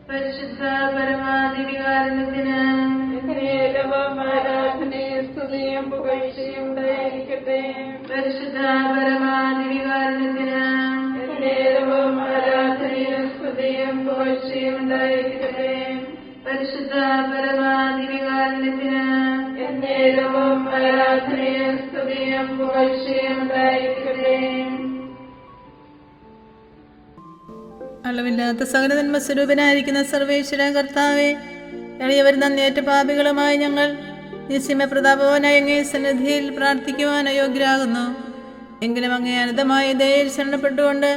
പരിശുദ്ധ പരമാധികാരണത്തിന് ആരാധനയും സ്തുതിയും പുകഴ്ചയും ഉണ്ടായിരിക്കട്ടെ. പരിശുദ്ധ പരമാധികാരണത്തിന് ആരാധനയും സ്തുതിയും പുകഴ്ചയും ഉണ്ടായിരിക്കട്ടെ. പരിശുദ്ധ പരമാധികാരണത്തിന് എന്നേരവും ആരാധനയും സ്തുതിയും പുകഴ്ചയും ഉണ്ടായിരിക്കട്ടെ. അളവില്ലാത്ത സകല നന്മസ്വരൂപനായിരിക്കുന്ന സർവേശ്വര കർത്താവേ, എളിയവർ നന്ദിയേറ്റ പാപികളുമായി ഞങ്ങൾ നിസ്യമ പ്രതാപവാനായ അങ്ങേ സന്നിധിയിൽ പ്രാർത്ഥിക്കുവാൻ അയോഗ്യരാകുന്നു. എങ്കിലും അങ്ങേ അനന്തമായ ദയയിൽ ശരണപ്പെട്ടുകൊണ്ട്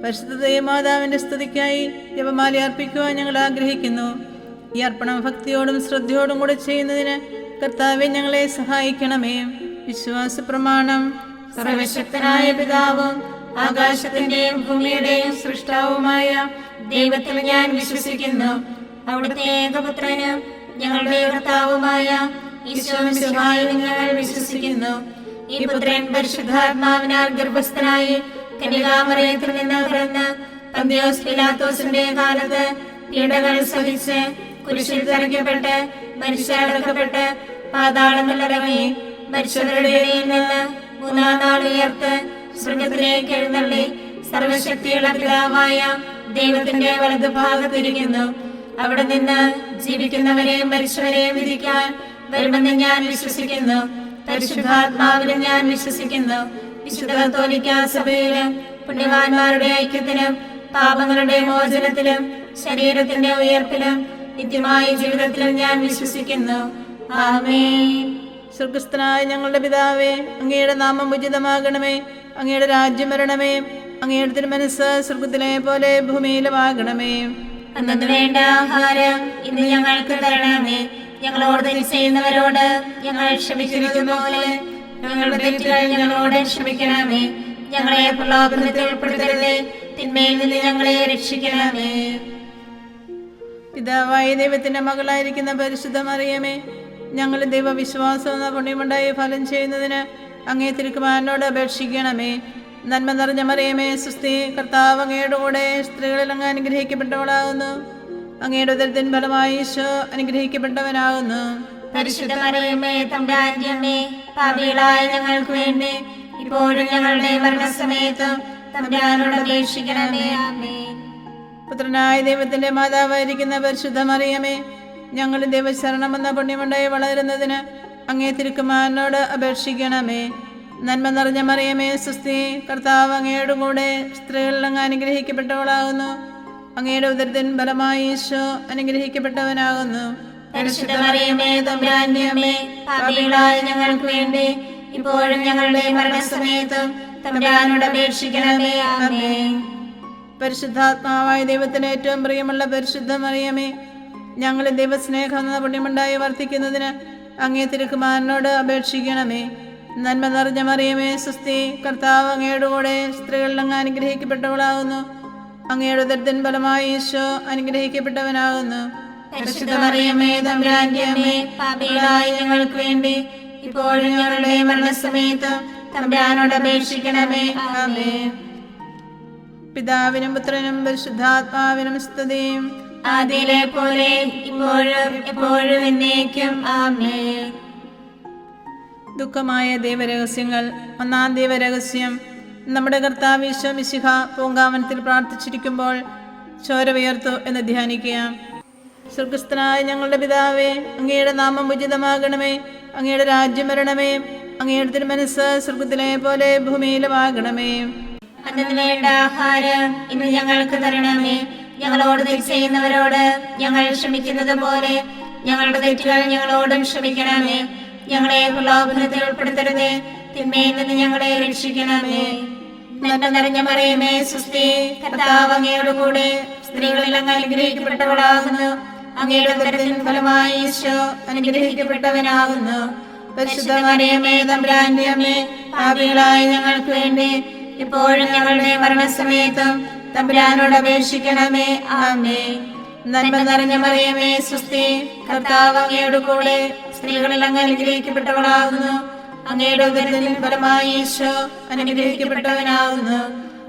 പരിശുദ്ധ ദൈവമാതാവിന്റെ സ്തുതിക്കായി ജപമാല അർപ്പിക്കുവാൻ ഞങ്ങൾ ആഗ്രഹിക്കുന്നു. ഈ അർപ്പണം ഭക്തിയോടും ശ്രദ്ധയോടും കൂടെ ചെയ്യുന്നതിന് കർത്താവെ ഞങ്ങളെ സഹായിക്കണമേ. വിശ്വാസ പ്രമാണം. സർവശക്തനായ പിതാവും ആകാശത്തിന്റെയും ഭൂമിയുടെയും സൃഷ്ടാവുമായ ദൈവത്തിൽ ഞാൻ വിശ്വസിക്കുന്നു. അവിടുത്തെ ഏകപുത്രനും ഞങ്ങളുടെ കർത്താവുമായ ഈശോമിശിഹായിൽ ഞങ്ങൾ വിശ്വസിക്കുന്നു. ഈ പുത്രൻ പരിശുദ്ധാത്മാവിനാൽ ഗർഭസ്ഥനായി കന്യകാമറിയത്തിൽ നിന്ന് പിറന്ന് പന്തിയോസ് പിലാത്തോസിന്റെ കാലത്ത് പീഡകൾ സഹിച്ച് കുരിശിൽ തറയ്ക്കപ്പെട്ട് മരിച്ചടക്കപ്പെട്ട് പാതാളങ്ങളിലിറങ്ങി മരിച്ചവരുടെ ഇടയിൽ നിന്ന് മൂന്നാം നാൾ ഉയർത്ത് സ്വർഗത്തിലേക്ക് എഴുന്നള്ളി സർവശക്തിയുള്ള പിതാവായ ദൈവത്തിന്റെ വലതുഭാഗത്തിരിക്കുന്നു. അവിടെ നിന്ന് ജീവിക്കുന്നവരെയും മരിച്ചവരെയും വിധിക്കാൻ വരുമെന്ന് ഞാൻ വിശ്വസിക്കുന്നു. പരിശുദ്ധാത്മാവിലും ഞാൻ വിശ്വസിക്കുന്നു. വിശുദ്ധ കത്തോലിക്കാ സഭയിലും പുണ്യവാന്മാരുടെ ഐക്യത്തിലും പാപങ്ങളുടെ മോചനത്തിലും ശരീരത്തിന്റെ ഉയർപ്പിലും നിത്യമായ ജീവിതത്തിലും ഞാൻ വിശ്വസിക്കുന്നു. ആമേൻ. സ്വർഗസ്ഥനായ ഞങ്ങളുടെ പിതാവേ, അങ്ങയുടെ നാമം ഉചിതമാകണമേ. അങ്ങയുടെ രാജ്യം വരണമേ. അങ്ങയുടെ തിരുമനസ്സ് സ്വർഗത്തിലെ പോലെ ഭൂമിയിലുമാകണമേ. അന്നു വേണ്ട ആഹാരം ഇന്ന് ഞങ്ങൾക്ക് തരണമേ. ഞങ്ങളോട് തെറ്റ് ചെയ്യുന്നവരോട് ഞങ്ങൾ ക്ഷമിച്ചിരിക്കുന്ന പോലെ ഞങ്ങളുടെ തെറ്റുകൾ ഞങ്ങളോട് ക്ഷമിക്കണമേ. ഞങ്ങളെ പ്രലോഭനത്തിൽ ഉൾപ്പെടുത്തരുതേ, തിന്മയിൽ നിന്ന് ഞങ്ങളെ രക്ഷിക്കണമേ. പിതാവായ ദൈവത്തിന്റെ മകളായിരിക്കുന്ന പരിശുദ്ധ മറിയമേ, ഞങ്ങൾ ദൈവവിശ്വാസം എന്ന പുണ്യമുണ്ടായി ഫലം ചെയ്യുന്നതിന് അങ്ങേ തിരുക്കുമാരനോട് അപേക്ഷിക്കണമേ. നന്മ നിറഞ്ഞ മറിയമേ, സുസ്ഥി, കർത്താവ് അങ്ങയുടെ കൂടെ സ്ത്രീകളിൽ അങ്ങ് അനുഗ്രഹിക്കപ്പെട്ടവളാകുന്നു. അങ്ങയുടെ ഉദരത്തിൻ ഫലമായി ഈശോ അനുഗ്രഹിക്കപ്പെട്ടവനാകുന്നു. പരിശുദ്ധ മറിയമേ, തമ്പുരാന്റെ അമ്മേ, പാപികളായ ഞങ്ങൾക്ക് വേണ്ടി ഇപ്പോഴും ഞങ്ങളുടെ മരണസമയത്തും തമ്പുരാനോട് അപേക്ഷിക്കണമേ. ആമേൻ. പുത്രനായ ദൈവത്തിന്റെ മാതാവായിരിക്കുന്ന പരിശുദ്ധ മറിയമേ, ഞങ്ങൾ ദൈവശരണം എന്ന പുണ്യമുണ്ടായി വളരുന്നതിന് അങ്ങേ തിരുക്കുമാരനോട് അപേക്ഷിക്കണമേ. നന്മ നിറഞ്ഞ മറിയമേ, സുസ്ഥി, കർത്താവ് അങ്ങയുടെ കൂടെ സ്ത്രീകളിൽ അങ്ങ് അനുഗ്രഹിക്കപ്പെട്ടവളാകുന്നു. അങ്ങയുടെ ഉദരത്തിൻ ഫലമായി ഈശോ അനുഗ്രഹിക്കപ്പെട്ടവനാകുന്നു. പരിശുദ്ധ മറിയമേ, തമ്പുരാന്റെ അമ്മേ, പാപികളായ ഞങ്ങൾക്ക് വേണ്ടി ഇപ്പോഴും ഞങ്ങളുടെ മരണസമയത്തും തമ്പുരാനോട് അപേക്ഷിക്കണമേ. ആമേൻ. പരിശുദ്ധാത്മാവായ ദൈവത്തിന് ഏറ്റവും പ്രിയമുള്ള പരിശുദ്ധ മറിയമേ, ഞങ്ങൾ ദൈവസ്നേഹം എന്ന പുണ്യമുണ്ടായി വർദ്ധിക്കുന്നതിന് അങ്ങേ തിരുക്കുമാരനോട് അപേക്ഷിക്കണമേ. നന്മ നിറഞ്ഞ മറിയമേ, സുസ്ഥി, കർത്താവ് അങ്ങയുടെ കൂടെ സ്ത്രീകളിൽ അങ്ങ് അനുഗ്രഹിക്കപ്പെട്ടവളാകുന്നു. അങ്ങയുടെ ഉദരത്തിൻ ഫലമായി ഈശോ അനുഗ്രഹിക്കപ്പെട്ടവനാകുന്നു. പരിശുദ്ധ മറിയമേ, തമ്പുരാന്റെ അമ്മേ, പാപികളായ ഞങ്ങൾക്ക് വേണ്ടി ഇപ്പോഴും ഞങ്ങളുടെ മരണസമയത്തും തമ്പുരാനോട് അപേക്ഷിക്കണമേ. ആമേൻ. പിതാവിനും പുത്രനും പരിശുദ്ധാത്മാവിനും സ്തുതിയും ആദിയിലെ പോലെ ഇപ്പോഴും എപ്പോഴും എന്നേക്കും. ആമേൻ. ദുഃഖമായ ദൈവരഹസ്യങ്ങൾ. ഒന്നാം ദൈവരഹസ്യം. നമ്മുടെ കർത്താവ് ഈശോ മിശിഹ പൂങ്കാവനത്തിൽ പ്രാർത്ഥിച്ചിരിക്കുമ്പോൾ ചോര വിയർത്തു എന്ന് ധ്യാനിക്കുക. സ്വർഗസ്ഥനായ ഞങ്ങളുടെ പിതാവേ, അങ്ങയുടെ നാമം ഉചിതമാകണമേ. അങ്ങയുടെ രാജ്യം വരണമേ. അങ്ങയുടെ തിരുമനസ്സ് സ്വർഗത്തിലെ പോലെ ഭൂമിയിലുമാകണമേ. അന്നു വേണ്ട ആഹാരം ഇന്ന് ഞങ്ങൾക്ക് തരണമേ. ഞങ്ങളോട് തെറ്റ് ചെയ്യുന്നവരോട് ഞങ്ങൾ ക്ഷമിക്കുന്നത് പോലെ ഞങ്ങളുടെ തെറ്റുകൾ ഞങ്ങളോടും ക്ഷമിക്കണമേ. ഞങ്ങളെ പ്രലോഭനത്തിൽ ഉൾപ്പെടുത്തരുതേ, തിന്മയിൽ നിന്ന് ഞങ്ങളെ രക്ഷിക്കണമേ. നന്മ നിറഞ്ഞ മറിയമേ, സുസ്ഥി, കർത്താവ് അങ്ങയുടെ കൂടെ സ്ത്രീകളിൽ അങ്ങ് അനുഗ്രഹിക്കപ്പെട്ടവളാകുന്നു. അങ്ങയുടെ ഉദരത്തിൻ ഫലമായി ഈശോ അനുഗ്രഹിക്കപ്പെട്ടവനാകുന്നു. പരിശുദ്ധ മറിയമേ, തമ്പുരാന്റെ അമ്മേ, പാപികളായ ഞങ്ങൾക്ക് വേണ്ടി ഇപ്പോഴും ഞങ്ങളുടെ മരണസമയത്തും തമ്പുരാനോട് അപേക്ഷിക്കണമേ. ആമേൻ. നന്മ നിറഞ്ഞ മറിയമേ, സുസ്ഥി, കർത്താവ് അങ്ങയുടെ കൂടെ സ്ത്രീകളിൽ അങ്ങ് അനുഗ്രഹിക്കപ്പെട്ടവളാകുന്നു. അങ്ങയുടെ ഉദരത്തിൻ ഫലമായി ഈശോ അനുഗ്രഹിക്കപ്പെട്ടവനാകുന്നു.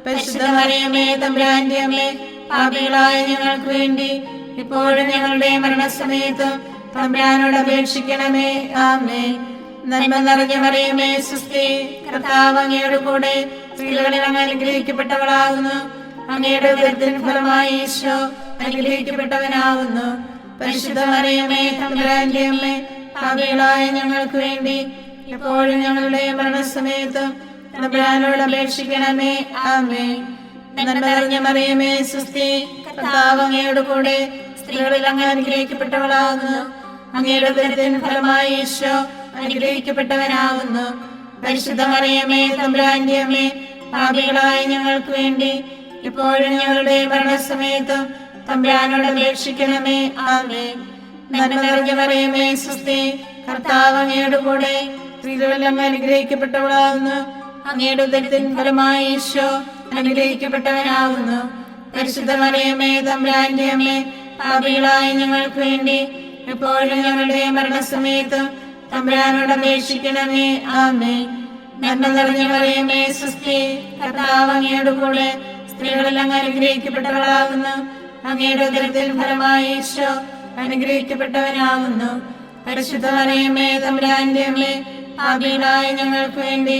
പരിശുദ്ധ മറിയമേ, തമ്പുരാന്റെ അമ്മേ, പാപികളായ ഞങ്ങൾക്ക് വേണ്ടി ഇപ്പോഴും ഞങ്ങളുടെ മരണസമയത്തും തമ്പുരാനോട് അപേക്ഷിക്കണമേ. ആമേൻ. നന്മ നിറഞ്ഞ മറിയമേ, സുസ്ഥി, കർത്താവ് അങ്ങയോട് കൂടെ സ്ത്രീകളിൽ അങ്ങ് അനുഗ്രഹിക്കപ്പെട്ടവളാകുന്നു. അങ്ങയുടെ ഉദരത്തിൻ ഫലമായി ഈശോ അനുഗ്രഹിക്കപ്പെട്ടവനാകുന്നു. പരിശുദ്ധ മറിയമേ, തമ്പുരാന്റെ അമ്മേ, പാപികളായ ഞങ്ങൾക്ക് വേണ്ടി എപ്പോഴും ഞങ്ങളുടെ മരണസമയത്തും തമ്പുരാനോട് അപേക്ഷിക്കണമേ. ആമേൻ. നന്മ നിറഞ്ഞ മറിയമേ, സുസ്ഥി, കർത്താവ് അങ്ങയോട് കൂടെ സ്ത്രീകളിൽ അങ്ങ് അനുഗ്രഹിക്കപ്പെട്ടവളാകുന്നു. അങ്ങയുടെ ഉദരത്തിൻ ഫലമായി ഈശോ അനുഗ്രഹിക്കപ്പെട്ടവനാകുന്നു. പരിശുദ്ധ മറിയമേ, തമ്പുരാന്റെ അമ്മേ, പാപികളായ ഞങ്ങൾക്ക് വേണ്ടി ഇപ്പോഴും ഞങ്ങളുടെ മരണസമയത്തും തമ്പുരാനോട് അപേക്ഷിക്കണമേ. ആമേൻ. നന്മ നിറഞ്ഞ മറിയമേ, സുസ്ഥി, കർത്താവ് അങ്ങയോട് കൂടെ സ്ത്രീകളിൽ അങ്ങ് അനുഗ്രഹിക്കപ്പെട്ടവളാകുന്നു. അങ്ങയുടെ ഉദരത്തിൻ ഫലമായി ഈശോ അനുഗ്രഹിക്കപ്പെട്ടവനാകുന്നു. പരിശുദ്ധ മറിയമേ, തമ്പുരാന്റെ അമ്മേ, പാപികളായ ഞങ്ങൾക്ക് വേണ്ടി എപ്പോഴും ഞങ്ങളുടെ മരണസമയത്തും തമ്പുരാനോട് അപേക്ഷിക്കണമേ. ആമേൻ. നന്മ നിറഞ്ഞ മറിയമേ, സുസ്ഥി, കർത്താവ് അങ്ങയോട് കൂടെ സ്ത്രീകളിൽ അങ്ങ് അനുഗ്രഹിക്കപ്പെട്ടവളാകുന്നു. അങ്ങയുടെ ഉദരത്തിൻ ഫലമായി ഈശോ അനുഗ്രഹിക്കപ്പെട്ടവനാകുന്നു. പരിശുദ്ധ മറിയമേ, തമ്പുരാന്റെ അമ്മേ, പാപികളായ ഞങ്ങൾക്ക് വേണ്ടി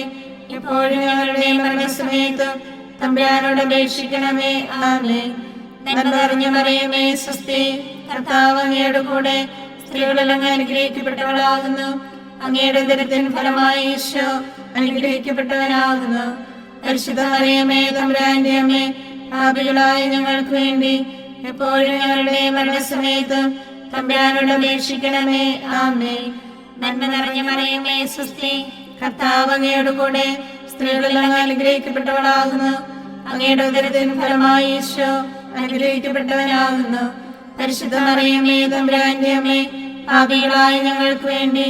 എപ്പോഴും ഞങ്ങളുടെ മരണസമയത്തും തമ്പുരാനോട് അപേക്ഷിക്കണമേ. ആമേൻ. നന്മ നിറഞ്ഞ മറിയമേ, സുസ്ഥി, കർത്താവ് അങ്ങയോട് കൂടെ സ്ത്രീകളിൽ അങ്ങ് അനുഗ്രഹിക്കപ്പെട്ടവളാകുന്നു. അങ്ങയുടെ ഉദരത്തിൻ ഫലമായി ഈശോ അനുഗ്രഹിക്കപ്പെട്ടവനാകുന്നു. പരിശുദ്ധ മറിയമേ, തമ്പുരാന്റെ അമ്മേ, പാപികളായ ഞങ്ങൾക്ക് വേണ്ടി എപ്പോഴും ഞങ്ങളുടെ മരണസമയത്തും തമ്പുരാനോട് അപേക്ഷിക്കണമേ. ആമേൻ. നന്മ നിറഞ്ഞ മറിയമേ, സുസ്ഥി, കർത്താവ് അങ്ങയോട് കൂടെ സ്ത്രീകളിൽ അങ്ങ് അനുഗ്രഹിക്കപ്പെട്ടവളാകുന്നു. അങ്ങയുടെ ഉദരത്തിൻ ഫലമായി ഈശോ അനുഗ്രഹിക്കപ്പെട്ടവനാകുന്നു. പരിശുദ്ധ മറിയമേ, തമ്പുരാന്റെ അമ്മേ, പാപികളായ ഞങ്ങൾക്ക് വേണ്ടി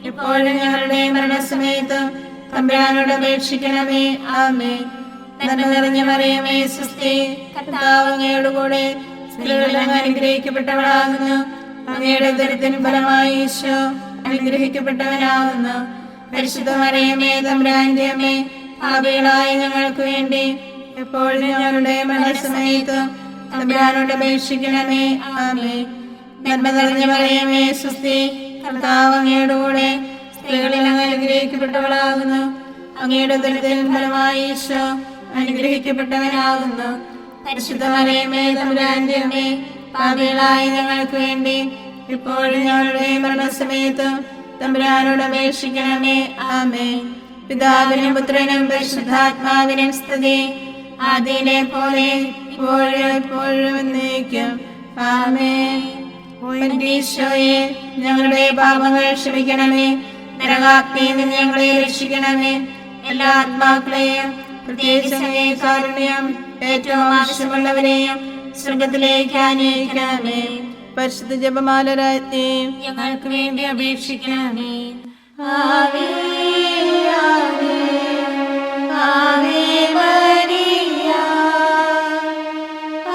എപ്പോഴും ഞങ്ങളുടെ മരണസമയത്തും തമ്പുരാനോട് അപേക്ഷിക്കണമേ. ആമേൻ. നന്മ നിറഞ്ഞ മറിയമേ, സുസ്ഥി, കർത്താവ് അങ്ങയോട് കൂടെ സ്ത്രീകളിൽ അങ്ങ് അനുഗ്രഹിക്കപ്പെട്ടവളാകുന്നു. അങ്ങയുടെ ഉദരത്തിൻ ഫലമായി ഈശോ അനുഗ്രഹിക്കപ്പെട്ടവനാകുന്നു. പരിശുദ്ധ മറിയമേ, തമ്പുരാന്റെ അമ്മേ, പാപികളായ ഞങ്ങൾക്ക് വേണ്ടി എപ്പോഴും ഞങ്ങളുടെ മരണസമയത്തും തമ്പുരാനോട് അപേക്ഷിക്കണമേ. ആമേൻ. നന്മ നിറഞ്ഞ മറിയമേ, സുസ്ഥി, കർത്താവ് അങ്ങയോട് കൂടെ സ്ത്രീകളിൽ അങ്ങ് അനുഗ്രഹിക്കപ്പെട്ടവളാകുന്നു. അങ്ങയുടെ ഉദരത്തിൻ ഫലമായി ഈശോ അനുഗ്രഹിക്കപ്പെട്ടവനാകുന്നു. പരിശുദ്ധ മറിയമേ, തമ്പുരാന്റെ അമ്മേ, പാപികളായ ഞങ്ങൾക്ക് വേണ്ടി ഇപ്പോഴും ഞങ്ങളുടെ മരണസമയത്തും തമ്പുരാനോട് അപേക്ഷിക്കണമേ. ആമേൻ. പിതാവിനും പുത്രനും പരിശുദ്ധാത്മാവിനും സ്തുതി, ആദിയിലെ പോലെ ഇപ്പോഴും എപ്പോഴും എന്നേക്കും. ആമേൻ. ഈശോയെ, ഞങ്ങളുടെ പാപങ്ങൾ ക്ഷമിക്കണമേ. നരകാഗ്നിയിൽ നിന്ന് ഞങ്ങളെ രക്ഷിക്കണമേ. എല്ലാ ആത്മാക്കളെയും പ്രത്യേകിച്ച് കാരുണ്യം ഏറ്റവും ആവശ്യമുള്ളവരെയും സ്വർഗത്തിലേക്ക് ആനയിക്കണമേ. പരിശുദ്ധ ജപമാല രാജ്ഞി ഞങ്ങൾക്ക് വേണ്ടി അപേക്ഷിക്കണമേ. ആവേ ആവേ ആവേ മരിയ,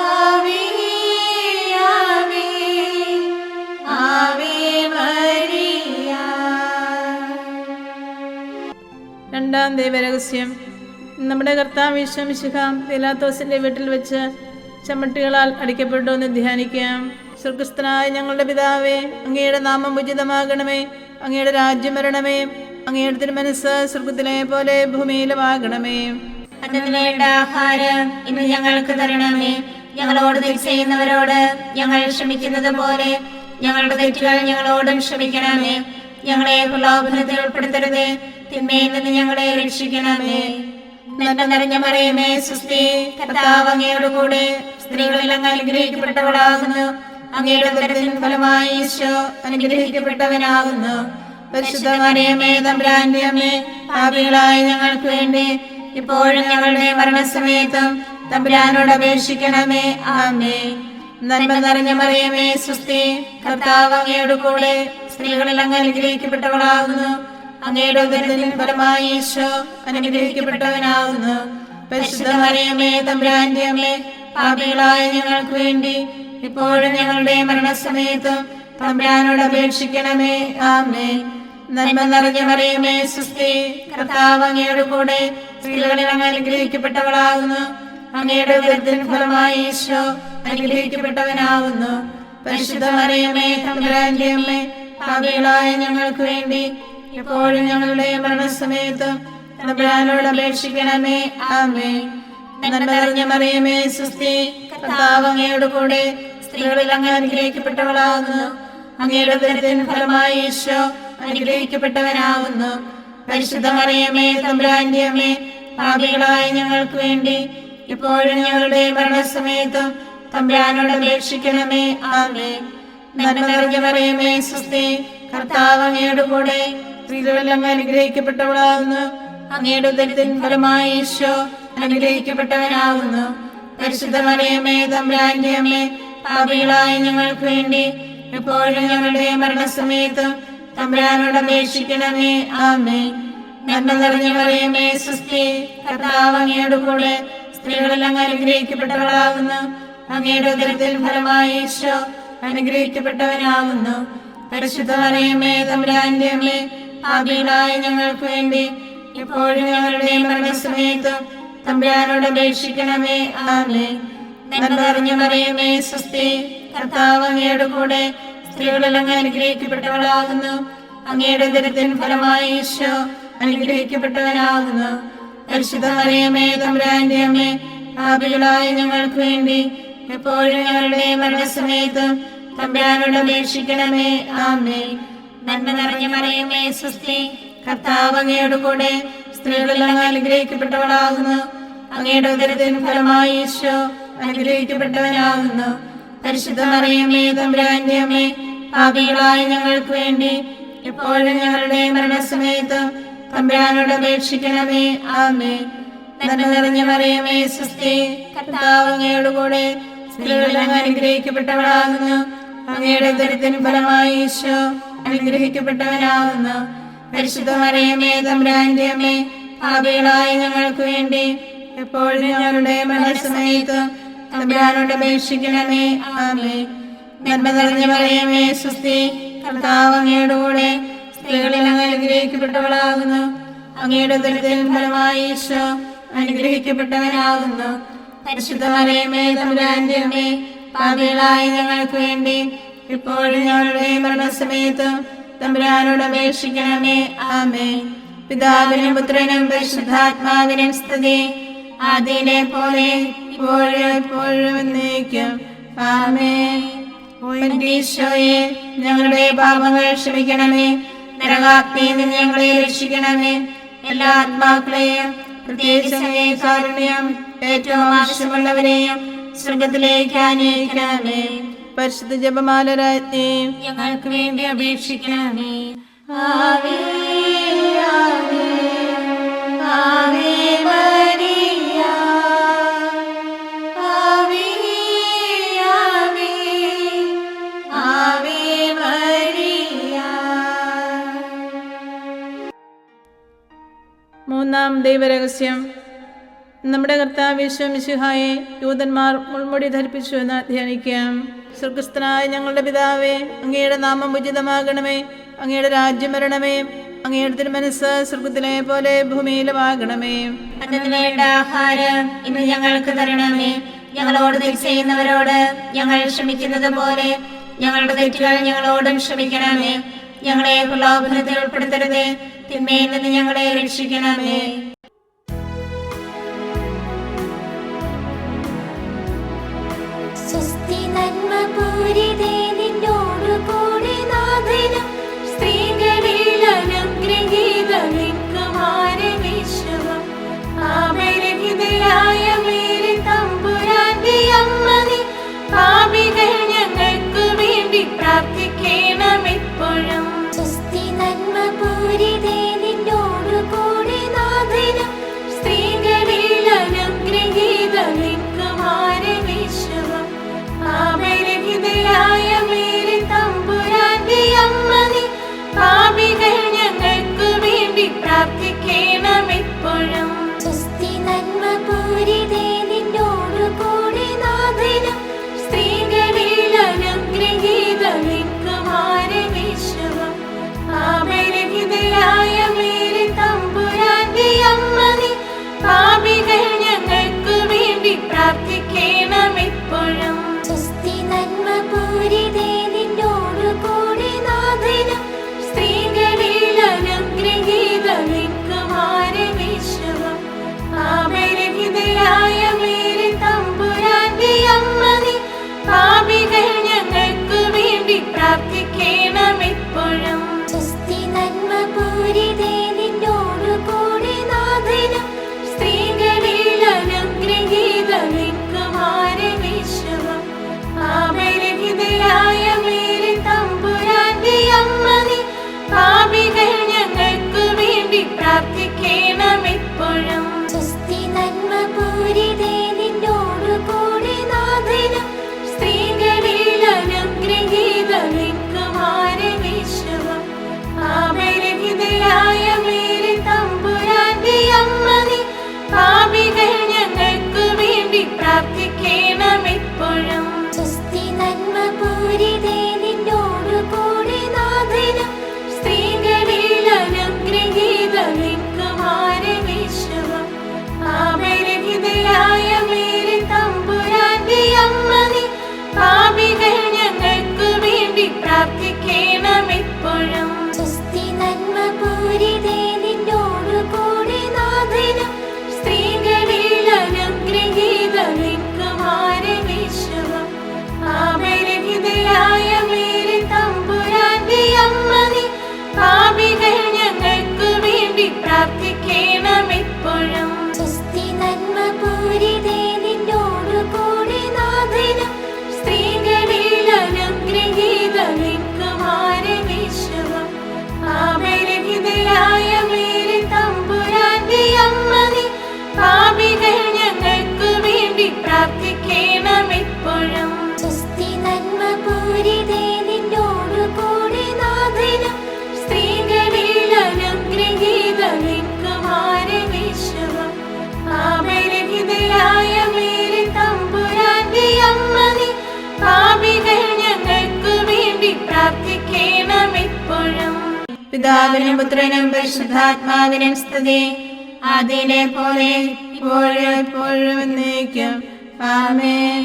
ആവേ ആവേ ആവേ മരിയ. രണ്ടാം ദൈവരഹസ്യം. നമ്മുടെ കർത്താവ് ഈശോ മിശിഹ പീലാത്തോസിന്റെ വീട്ടിൽ വെച്ച് ചമ്മട്ടികളാൽ അടിക്കപ്പെട്ടു എന്ന് ധ്യാനിക്കാം. സ്വർഗസ്ഥനായ ഞങ്ങളുടെ പിതാവേ, അങ്ങയുടെ നാമം ഉചിതമാകണമേ. അങ്ങയുടെ രാജ്യം വരണമേ. അങ്ങയുടെ തിരുമനസ്സ് സ്വർഗത്തിലെ പോലെ ഭൂമിയിലുമാകണമേ. അന്നത്തിന് വേണ്ട ആഹാരം ഇന്ന് ഞങ്ങൾക്ക് തരണമേ. ഞങ്ങളോട് തെറ്റ് ചെയ്യുന്നവരോട് ഞങ്ങൾ ക്ഷമിക്കുന്നത് പോലെ ഞങ്ങളുടെ തെറ്റുകൾ ഞങ്ങളോടും ക്ഷമിക്കണമേ. ഞങ്ങളെ പ്രലോഭനത്തിൽ ഉൾപ്പെടുത്തരുതേ, തിന്മയിൽ നിന്ന് ഞങ്ങളെ രക്ഷിക്കണമേ. നന്മ നിറഞ്ഞ മറിയമേ, സുസ്ഥി, കർത്താവ് അങ്ങയോട് കൂടെ സ്ത്രീകളിൽ അങ്ങ് അനുഗ്രഹിക്കപ്പെട്ടവളാകുന്നു. അങ്ങയുടെ ഉദരത്തിൻ ഫലമായി ഈശോ അനുഗ്രഹിക്കപ്പെട്ടവനാകുന്നു. പരിശുദ്ധ മറിയമേ, തമ്പുരാന്റെ അമ്മേ, പാപികളായ ഞങ്ങൾക്ക് വേണ്ടി ഇപ്പോഴും ഞങ്ങളുടെ മരണസമയത്തും തമ്പുരാനോട് അപേക്ഷിക്കണമേ. ആമേൻ. നന്മ നിറഞ്ഞ മറിയമേ, സുസ്ഥി, കർത്താവ് അങ്ങയോട് കൂടെ സ്ത്രീകളിൽ അങ്ങ് അനുഗ്രഹിക്കപ്പെട്ടവളാകുന്നു. അങ്ങയുടെ ഉദരത്തിൻ ഫലമായി ഈശോ അനുഗ്രഹിക്കപ്പെട്ടവനാകുന്നു. പരിശുദ്ധ മറിയമേ, തമ്പുരാന്റെ അമ്മേ, പാപികളായ ഞങ്ങൾക്ക് വേണ്ടി ഇപ്പോഴും ഞങ്ങളുടെ മരണസമയത്തും തമ്പുരാനോട് അപേക്ഷിക്കണമേ. ആമേൻ. നന്മ നിറഞ്ഞ മറിയമേ, സുസ്ഥി, കർത്താവ് അങ്ങയോട് കൂടെ സ്ത്രീകളിൽ അങ്ങ് അനുഗ്രഹിക്കപ്പെട്ടവളാകുന്നു. അങ്ങയുടെ ഉദരത്തിൻ ഫലമായി ഈശോ അനുഗ്രഹിക്കപ്പെട്ടവനാകുന്നു. പരിശുദ്ധ മറിയമേ തമ്പുരാന്റെ അമ്മേ, പാപികളായ ഞങ്ങൾക്ക് വേണ്ടി എപ്പോഴും ഞങ്ങളുടെ മരണസമയത്തും തമ്പുരാനോട് അപേക്ഷിക്കണമേ. ആമേൻ. നന്മ നിറഞ്ഞ മറിയമേ സ്വസ്തി, കർത്താവ് അങ്ങയോട് കൂടെ സ്ത്രീകളിൽ അങ്ങ് അനുഗ്രഹിക്കപ്പെട്ടവളാകുന്നു. അങ്ങയുടെ ഉദരത്തിൻ ഫലമായി ഈശോ അനുഗ്രഹിക്കപ്പെട്ടവനാകുന്നു. പരിശുദ്ധ മറിയമേ തമ്പുരാന്റെ അമ്മേ, പാപികളായ ഞങ്ങൾക്ക് വേണ്ടി ഇപ്പോഴും ഞങ്ങളുടെ മരണസമയത്തും തമ്പുരാനോട് അപേക്ഷിക്കണമേ. ആമേൻ. നന്മ നിറഞ്ഞ മറിയമേ സ്വസ്തി, കർത്താവ് അങ്ങയോട് കൂടെ സ്ത്രീകളിൽ അങ്ങ് അനുഗ്രഹിക്കപ്പെട്ടവളാകുന്നു. അങ്ങയുടെ ഉദരത്തിൻ ഫലമായി ഈശോ അനുഗ്രഹിക്കപ്പെട്ടവനാകുന്നു. പരിശുദ്ധ മറിയമേ തമ്പുരാന്റെ അമ്മേ, പാപികളായ ഞങ്ങൾക്ക് വേണ്ടി എപ്പോഴും ഞങ്ങളുടെ മരണസമയത്തും തമ്പുരാനോട് അപേക്ഷിക്കണമേ. ആമേൻ. നന്മ നിറഞ്ഞ മറിയമേ സ്വസ്തി, കർത്താവ് അങ്ങയോട് കൂടെ സ്ത്രീകളിൽ അങ്ങ് അനുഗ്രഹിക്കപ്പെട്ടവളാകുന്നു. അങ്ങയുടെ ഉദരത്തിൻ ഫലമായി ഈശോ അനുഗ്രഹിക്കപ്പെട്ടവനാകുന്നു. പരിശുദ്ധ മറിയമേ തമ്പുരാന്റെ അമ്മേ, പാപികളായ ഞങ്ങൾക്ക് വേണ്ടി എപ്പോഴും ഞങ്ങളുടെ മരണസമയത്തും തമ്പുരാനോട് അപേക്ഷിക്കണമേ. ആമേൻ. നന്മ നിറഞ്ഞ മറിയമേ സ്വസ്തി, കർത്താവ് അങ്ങയോട് കൂടെ സ്ത്രീകളിൽ അങ്ങ് അനുഗ്രഹിക്കപ്പെട്ടവളാകുന്നു. അങ്ങയുടെ ഉദരത്തിൻ ഫലമായി ഈശോ അനുഗ്രഹിക്കപ്പെട്ടവനാകുന്നു. പരിശുദ്ധ മറിയമേ തമ്പുരാന്റെ അമ്മേ, പാപികളായ ഞങ്ങൾക്ക് വേണ്ടി എപ്പോഴും ഞങ്ങളുടെ മരണസമയത്തും തമ്പുരാനോട് അപേക്ഷിക്കണമേ. ആമേൻ. നന്മ നിറഞ്ഞ മറിയമേ സ്വസ്തി, കർത്താവ് അങ്ങയോട് കൂടെ സ്ത്രീകളിൽ അങ്ങ് അനുഗ്രഹിക്കപ്പെട്ടവളാകുന്നു. അങ്ങയുടെ ഉദരത്തിൻ ഫലമായി ഈശോ അനുഗ്രഹിക്കപ്പെട്ടവനാകുന്നു. പരിശുദ്ധ മറിയമേ തമ്പുരാന്റെ അമ്മേ, പാപികളായ ഞങ്ങൾക്ക് വേണ്ടി എപ്പോഴും ഞങ്ങളുടെ മരണസമയത്തും തമ്പുരാനോട് അപേക്ഷിക്കണമേ. ആമേൻ. നന്മ നിറഞ്ഞ മറിയമേ സ്വസ്തി, കർത്താവ് അങ്ങയോട് കൂടെ സ്ത്രീകളിൽ അങ്ങ് അനുഗ്രഹിക്കപ്പെട്ടവളാകുന്നു. അങ്ങയുടെ ഉദരത്തിൻ ഫലമായി ഈശോ അനുഗ്രഹിക്കപ്പെട്ടവനാകുന്നു. പരിശുദ്ധ മറിയമേ തമ്പുരാന്റെ അമ്മേ, പാപികളായ ഞങ്ങൾക്ക് വേണ്ടി എപ്പോഴും ഞങ്ങളുടെ മരണസമയത്തും തമ്പുരാനോട് അപേക്ഷിക്കണമേ. ആമേൻ. നന്മ നിറഞ്ഞ മറിയമേ സ്വസ്തി, കർത്താവ് അങ്ങയോട് കൂടെ സ്ത്രീകളിൽ അങ്ങ് അനുഗ്രഹിക്കപ്പെട്ടവളാകുന്നു. അങ്ങയുടെ ഉദരത്തിൻ ഫലമായി ഈശോ അനുഗ്രഹിക്കപ്പെട്ടവനാകുന്നു. പരിശുദ്ധ മറിയമേ തമ്പുരാന്റെ അമ്മേ, പാപികളായ ഞങ്ങൾക്ക് വേണ്ടി ഇപ്പോഴും ഞങ്ങളുടെ മരണസമയത്തും തമ്പുരാനോട് അപേക്ഷിക്കണമേ. ആമേൻ. പിതാവിനും പുത്രനും പരിശുദ്ധാത്മാവിനും സ്തുതി, ആദിയിലെ പോലെ ഇപ്പോഴും എപ്പോഴും എന്നേക്കും. ആമേൻ. ഈശോയെ, ഞങ്ങളുടെ പാപങ്ങൾ ക്ഷമിക്കണമേ. നരകാഗ്നിയിൽ നിന്ന് ഞങ്ങളെ രക്ഷിക്കണമേ. എല്ലാ ആത്മാക്കളെയും പ്രത്യേകിച്ച് അങ്ങേ കാരുണ്യം ഏറ്റവും ആവശ്യമുള്ളവരെയും സ്വർഗത്തിലേക്ക് ആനയിക്കണമേ. പരിശുദ്ധ ജപമാല രാജ്ഞി, ഞങ്ങൾക്ക് വേണ്ടി അപേക്ഷിക്കണമേ. ആവേ ആവേ ആവേ മരിയ, ആവേ ആവേ ആവേ മരിയ. മൂന്നാം ദൈവരഹസ്യം. നമ്മുടെ കർത്താവ് യേശു മിശിഹായെ യൂതന്മാർ മുൾമുടി ധരിപ്പിച്ചു എന്ന് ധ്യാനിക്കാം. സ്വർഗസ്ഥനായ ഞങ്ങളുടെ പിതാവേ, അങ്ങയുടെ നാമം ഉചിതമാകണമേ. അങ്ങയുടെ രാജ്യം വരണമേ. അങ്ങയുടെ തിരുമനസ്സ് സ്വർഗത്തിലെ പോലെ ഭൂമിയിലുമാകണമേ. അന്നത്തിന് വേണ്ട ആഹാരം ഇന്ന് ഞങ്ങൾക്ക് തരണമേ. ഞങ്ങളോട് തെറ്റ് ചെയ്യുന്നവരോട് ഞങ്ങൾ ക്ഷമിക്കുന്നത് പോലെ ഞങ്ങളുടെ തെറ്റുകൾ ഞങ്ങളോടും ക്ഷമിക്കണമേ. ഞങ്ങളെ പ്രലോഭനത്തിൽ ഉൾപ്പെടുത്തരുതേ, തിന്മയിൽ നിന്ന് ഞങ്ങളെ രക്ഷിക്കണമേ. സ്വസ്തി നന്മ പൂരിതേ നിന്നോടു കൂടെ നാഥനും സ്ത്രീകളിൽ അനുഗ്രഹീതനിൻ കുമാരനീശുവും പാപരഹിതയായ മേരി തമ്പുരാന്റെ അമ്മ നീ പാപികൾ ഞങ്ങൾക്ക് വേണ്ടി പ്രാർത്ഥിക്കണമെപ്പോഴും. സ്വസ്തി നന്മ പൂരിതേ നിന്നോടു കൂടെ നാഥനും സ്ത്രീകളിൽ അനുഗ്രഹീതനിൻ കുമാരനീശുവും പാപരഹിതയായ പിതാവിനും പുത്രനും പരിശുദ്ധാത്മാവിനും സ്തുതി. ആദിയിലെ പോലെ ഇപ്പോഴും എപ്പോഴും എന്നേക്കും. ആമേൻ.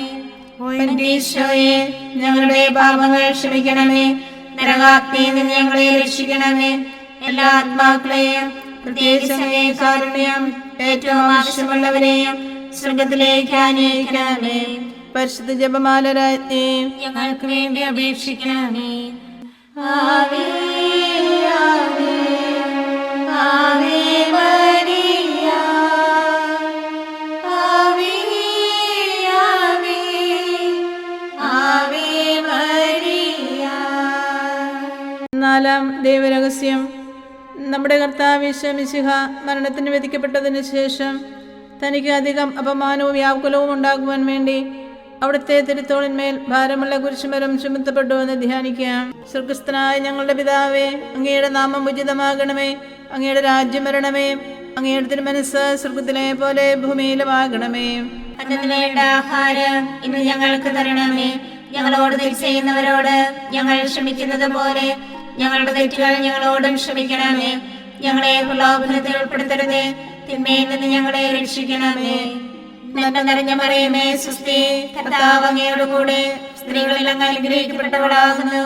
ഓ എന്റെ ഈശോയെ, ഞങ്ങളുടെ പാപങ്ങൾ ക്ഷമിക്കണമേ. നരകാഗ്നിയിൽ നിന്ന് ഞങ്ങളെ രക്ഷിക്കണമേ. എല്ലാ ആത്മാക്കളെയും പ്രത്യേകിച്ച് അങ്ങേ കാരുണ്യം ഏറ്റവും ആവശ്യമുള്ളവരെയും സ്വർഗത്തിലേക്ക് ആനയിക്കണമേ. പരിശുദ്ധ ജപമാല രാജ്ഞി, ഞങ്ങൾക്ക് വേണ്ടി അപേക്ഷിക്കണമേ. ആവേ ആവേ ആവേ മരിയ, ആവേ ആവേ ആവേ മരിയ. നാലാം ദൈവരഹസ്യം. നമ്മുടെ കർത്താവ് ഈശോ മിശിഹ മരണത്തിന് വിധിക്കപ്പെട്ടതിന് ശേഷം തനിക്ക് അധികം അപമാനവും വ്യാകുലവും ഉണ്ടാകുവാൻ വേണ്ടി അവിടുത്തെ തിരുത്തോളിന്മേൽ ഭാരമുള്ള കുരിശുമരം ചുമത്തപ്പെട്ടു എന്ന് ധ്യാനിക്കാം. സ്വർഗസ്ഥനായ ഞങ്ങളുടെ പിതാവേ, അങ്ങയുടെ നാമം ഉചിതമാകണമേ. അങ്ങയുടെ രാജ്യം വരണമേ. അങ്ങയുടെ തിരുമനസ്സ് സ്വർഗത്തിലെ പോലെ ഭൂമിയിലുമാകണമേ. അന്നത്തിന് വേണ്ട ആഹാരം ഇന്ന് ഞങ്ങൾക്ക് തരണമേ. ഞങ്ങളോട് തെറ്റ് ചെയ്യുന്നവരോട് ഞങ്ങൾ ക്ഷമിക്കുന്നത് പോലെ ഞങ്ങളുടെ തെറ്റുകൾ ഞങ്ങളോടും ക്ഷമിക്കണമേ. ഞങ്ങളെ പ്രലോഭനത്തിൽ ഉൾപ്പെടുത്തരുതേ, തിന്മയിൽ നിന്ന് ഞങ്ങളെ രക്ഷിക്കണമേ. നന്മ നിറഞ്ഞ മറിയമേ, സ്വസ്തി, കർത്താവ് അങ്ങയോട് കൂടെ സ്ത്രീകളിൽ അങ്ങ് അനുഗ്രഹിക്കപ്പെട്ടവളാകുന്നു.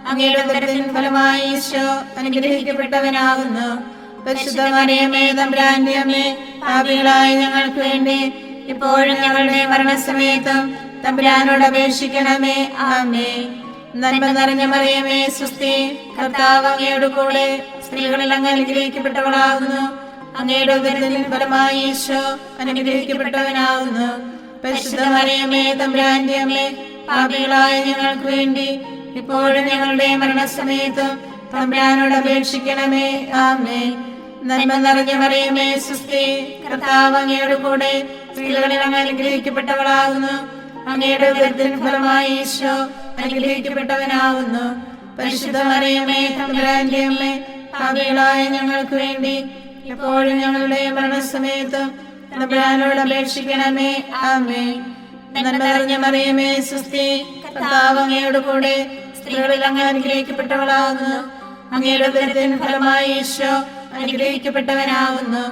അങ്ങയുടെ ഉദരത്തിൻ ഫലമായി ഈശോ അനുഗ്രഹിക്കപ്പെട്ടവനാകുന്നു. പരിശുദ്ധ മറിയമേ, തമ്പുരാന്റെ അമ്മേ, പാപികളായ ഞങ്ങൾക്ക് വേണ്ടി ഇപ്പോഴും ഞങ്ങളുടെ മരണസമയത്തും തമ്പുരാനോട് അപേക്ഷിക്കണമേ. ആമേൻ. നന്മ നിറഞ്ഞ മറിയമേ, സ്വസ്തി, കർത്താവ് അങ്ങയോട് കൂടെ സ്ത്രീകളിൽ അങ്ങ് അനുഗ്രഹിക്കപ്പെട്ടവളാകുന്നു. അങ്ങയുടെ ഉദരത്തിൻ ഫലമായി ഈശോ അനുഗ്രഹിക്കപ്പെട്ടവനാകുന്നു. പരിശുദ്ധ മറിയമേ, തമ്പുരാന്റെ അമ്മേ, പാപികളായ ഞങ്ങൾക്ക് വേണ്ടി ഇപ്പോഴും ഞങ്ങളുടെ മരണസമയത്തും തമ്പുരാനോട് അപേക്ഷിക്കണമേ. ആമേൻ. നന്മ നിറഞ്ഞ മറിയമേ, സ്വസ്തി, കർത്താവ് അങ്ങയോട് കൂടെ സ്ത്രീകളിൽ അങ്ങ് അനുഗ്രഹിക്കപ്പെട്ടവളാകുന്നു. അങ്ങയുടെ ഉദരത്തിൻ ഫലമായി ഈശോ അനുഗ്രഹിക്കപ്പെട്ടവനാകുന്നു. പരിശുദ്ധ മറിയമേ, തമ്പുരാന്റെ അമ്മേ, പാപികളായ ഞങ്ങൾക്ക് വേണ്ടി ഇപ്പോഴും ഞങ്ങളുടെ മരണസമയത്തും തമ്പുരാനോട് അപേക്ഷിക്കണമേ. ആമേൻ. നന്മ നിറഞ്ഞ മറിയമേ, സ്വസ്തി, കർത്താവ് അങ്ങയോട് കൂടെ സ്ത്രീകളിൽ അങ്ങ് അനുഗ്രഹിക്കപ്പെട്ടവളാകുന്നു. അങ്ങയുടെ ഉദരത്തിൻ ഫലമായി ഈശോ അനുഗ്രഹിക്കപ്പെട്ടവനാകുന്നു.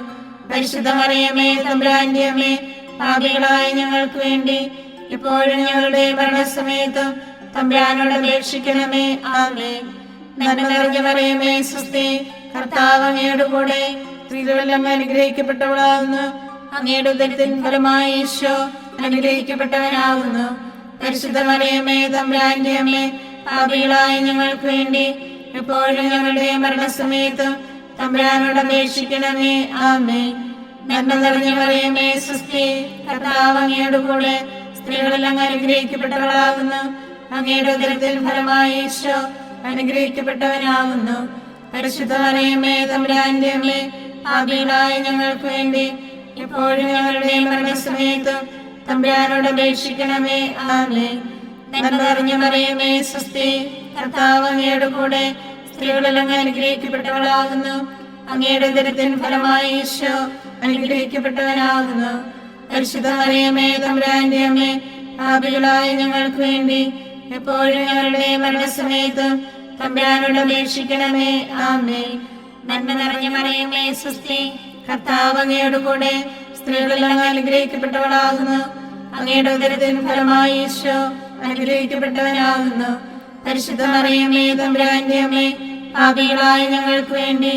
പരിശുദ്ധ മറിയമേ, തമ്പുരാന്റെ അമ്മേ, പാപികളായ ഞങ്ങൾക്ക് വേണ്ടി ഇപ്പോഴും ഞങ്ങളുടെ മരണസമയത്തും തമ്പുരാനോട് അപേക്ഷിക്കണമേ. ആമേൻ. നന്മ നിറഞ്ഞ മറിയമേ, സ്വസ്തി, കർത്താവ് അങ്ങയോട് കൂടെ സ്ത്രീകളിൽ അങ്ങ് അനുഗ്രഹിക്കപ്പെട്ടവളാകുന്നു. അങ്ങയുടെ ഉദരത്തിൻ ഫലമായി ഈശോ അനുഗ്രഹിക്കപ്പെട്ടവനാകുന്നു. പരിശുദ്ധ മറിയമേ, തമ്പുരാന്റെ അമ്മേ, പാപികളായ ഞങ്ങൾക്ക് വേണ്ടി ഇപ്പോഴും ഞങ്ങളുടെ മരണസമയത്തും തമ്പുരാനോട് അപേക്ഷിക്കണമേ. ആമേൻ. നന്മ നിറഞ്ഞ മറിയമേ, സ്വസ്തി, കർത്താവ് അങ്ങയോട് കൂടെ സ്ത്രീകളിൽ അങ്ങ് അനുഗ്രഹിക്കപ്പെട്ടവളാകുന്നു. അങ്ങയുടെ ഉദരത്തിൻ ഫലമായി ഈശോ അനുഗ്രഹിക്കപ്പെട്ടവനാകുന്നു. പരിശുദ്ധ മറിയമേ, തമ്പുരാന്റെ അമ്മേ, പാപികളായ ഞങ്ങൾക്ക് വേണ്ടി ഇപ്പോഴും ഞങ്ങളുടെ മരണസമയത്തും തമ്പുരാനോട് അപേക്ഷിക്കണമേ. ആമേൻ. നന്മ നിറഞ്ഞ മറിയമേ, സ്വസ്തി, കർത്താവ് അങ്ങയോട് കൂടെ സ്ത്രീകളിൽ അങ്ങ് അനുഗ്രഹിക്കപ്പെട്ടവളാകുന്നു. അങ്ങയുടെ ഉദരത്തിൻ ഫലമായി ഈശോ അനുഗ്രഹിക്കപ്പെട്ടവനാകുന്നു. പരിശുദ്ധ മറിയമേ, തമ്പുരാന്റെ അമ്മേ, പാപികളായ ഞങ്ങൾക്ക് വേണ്ടി എപ്പോഴും ഞങ്ങളുടെ മരണസമയത്തും തമ്പുരാനോട് അപേക്ഷിക്കണമേ. ആമേൻ. നന്മ നിറഞ്ഞ മറിയമേ, സ്വസ്തി, കർത്താവ് അങ്ങയോട് കൂടെ സ്ത്രീകളിൽ അങ്ങ് അനുഗ്രഹിക്കപ്പെട്ടവളാകുന്നു. അങ്ങയുടെ ഉദരത്തിൻ ഫലമായി ഈശോ അനുഗ്രഹിക്കപ്പെട്ടവനാകുന്നു. പരിശുദ്ധ മറിയമേ, തമ്പുരാന്റെ അമ്മേ, പാപികളായ ഞങ്ങൾക്ക് വേണ്ടി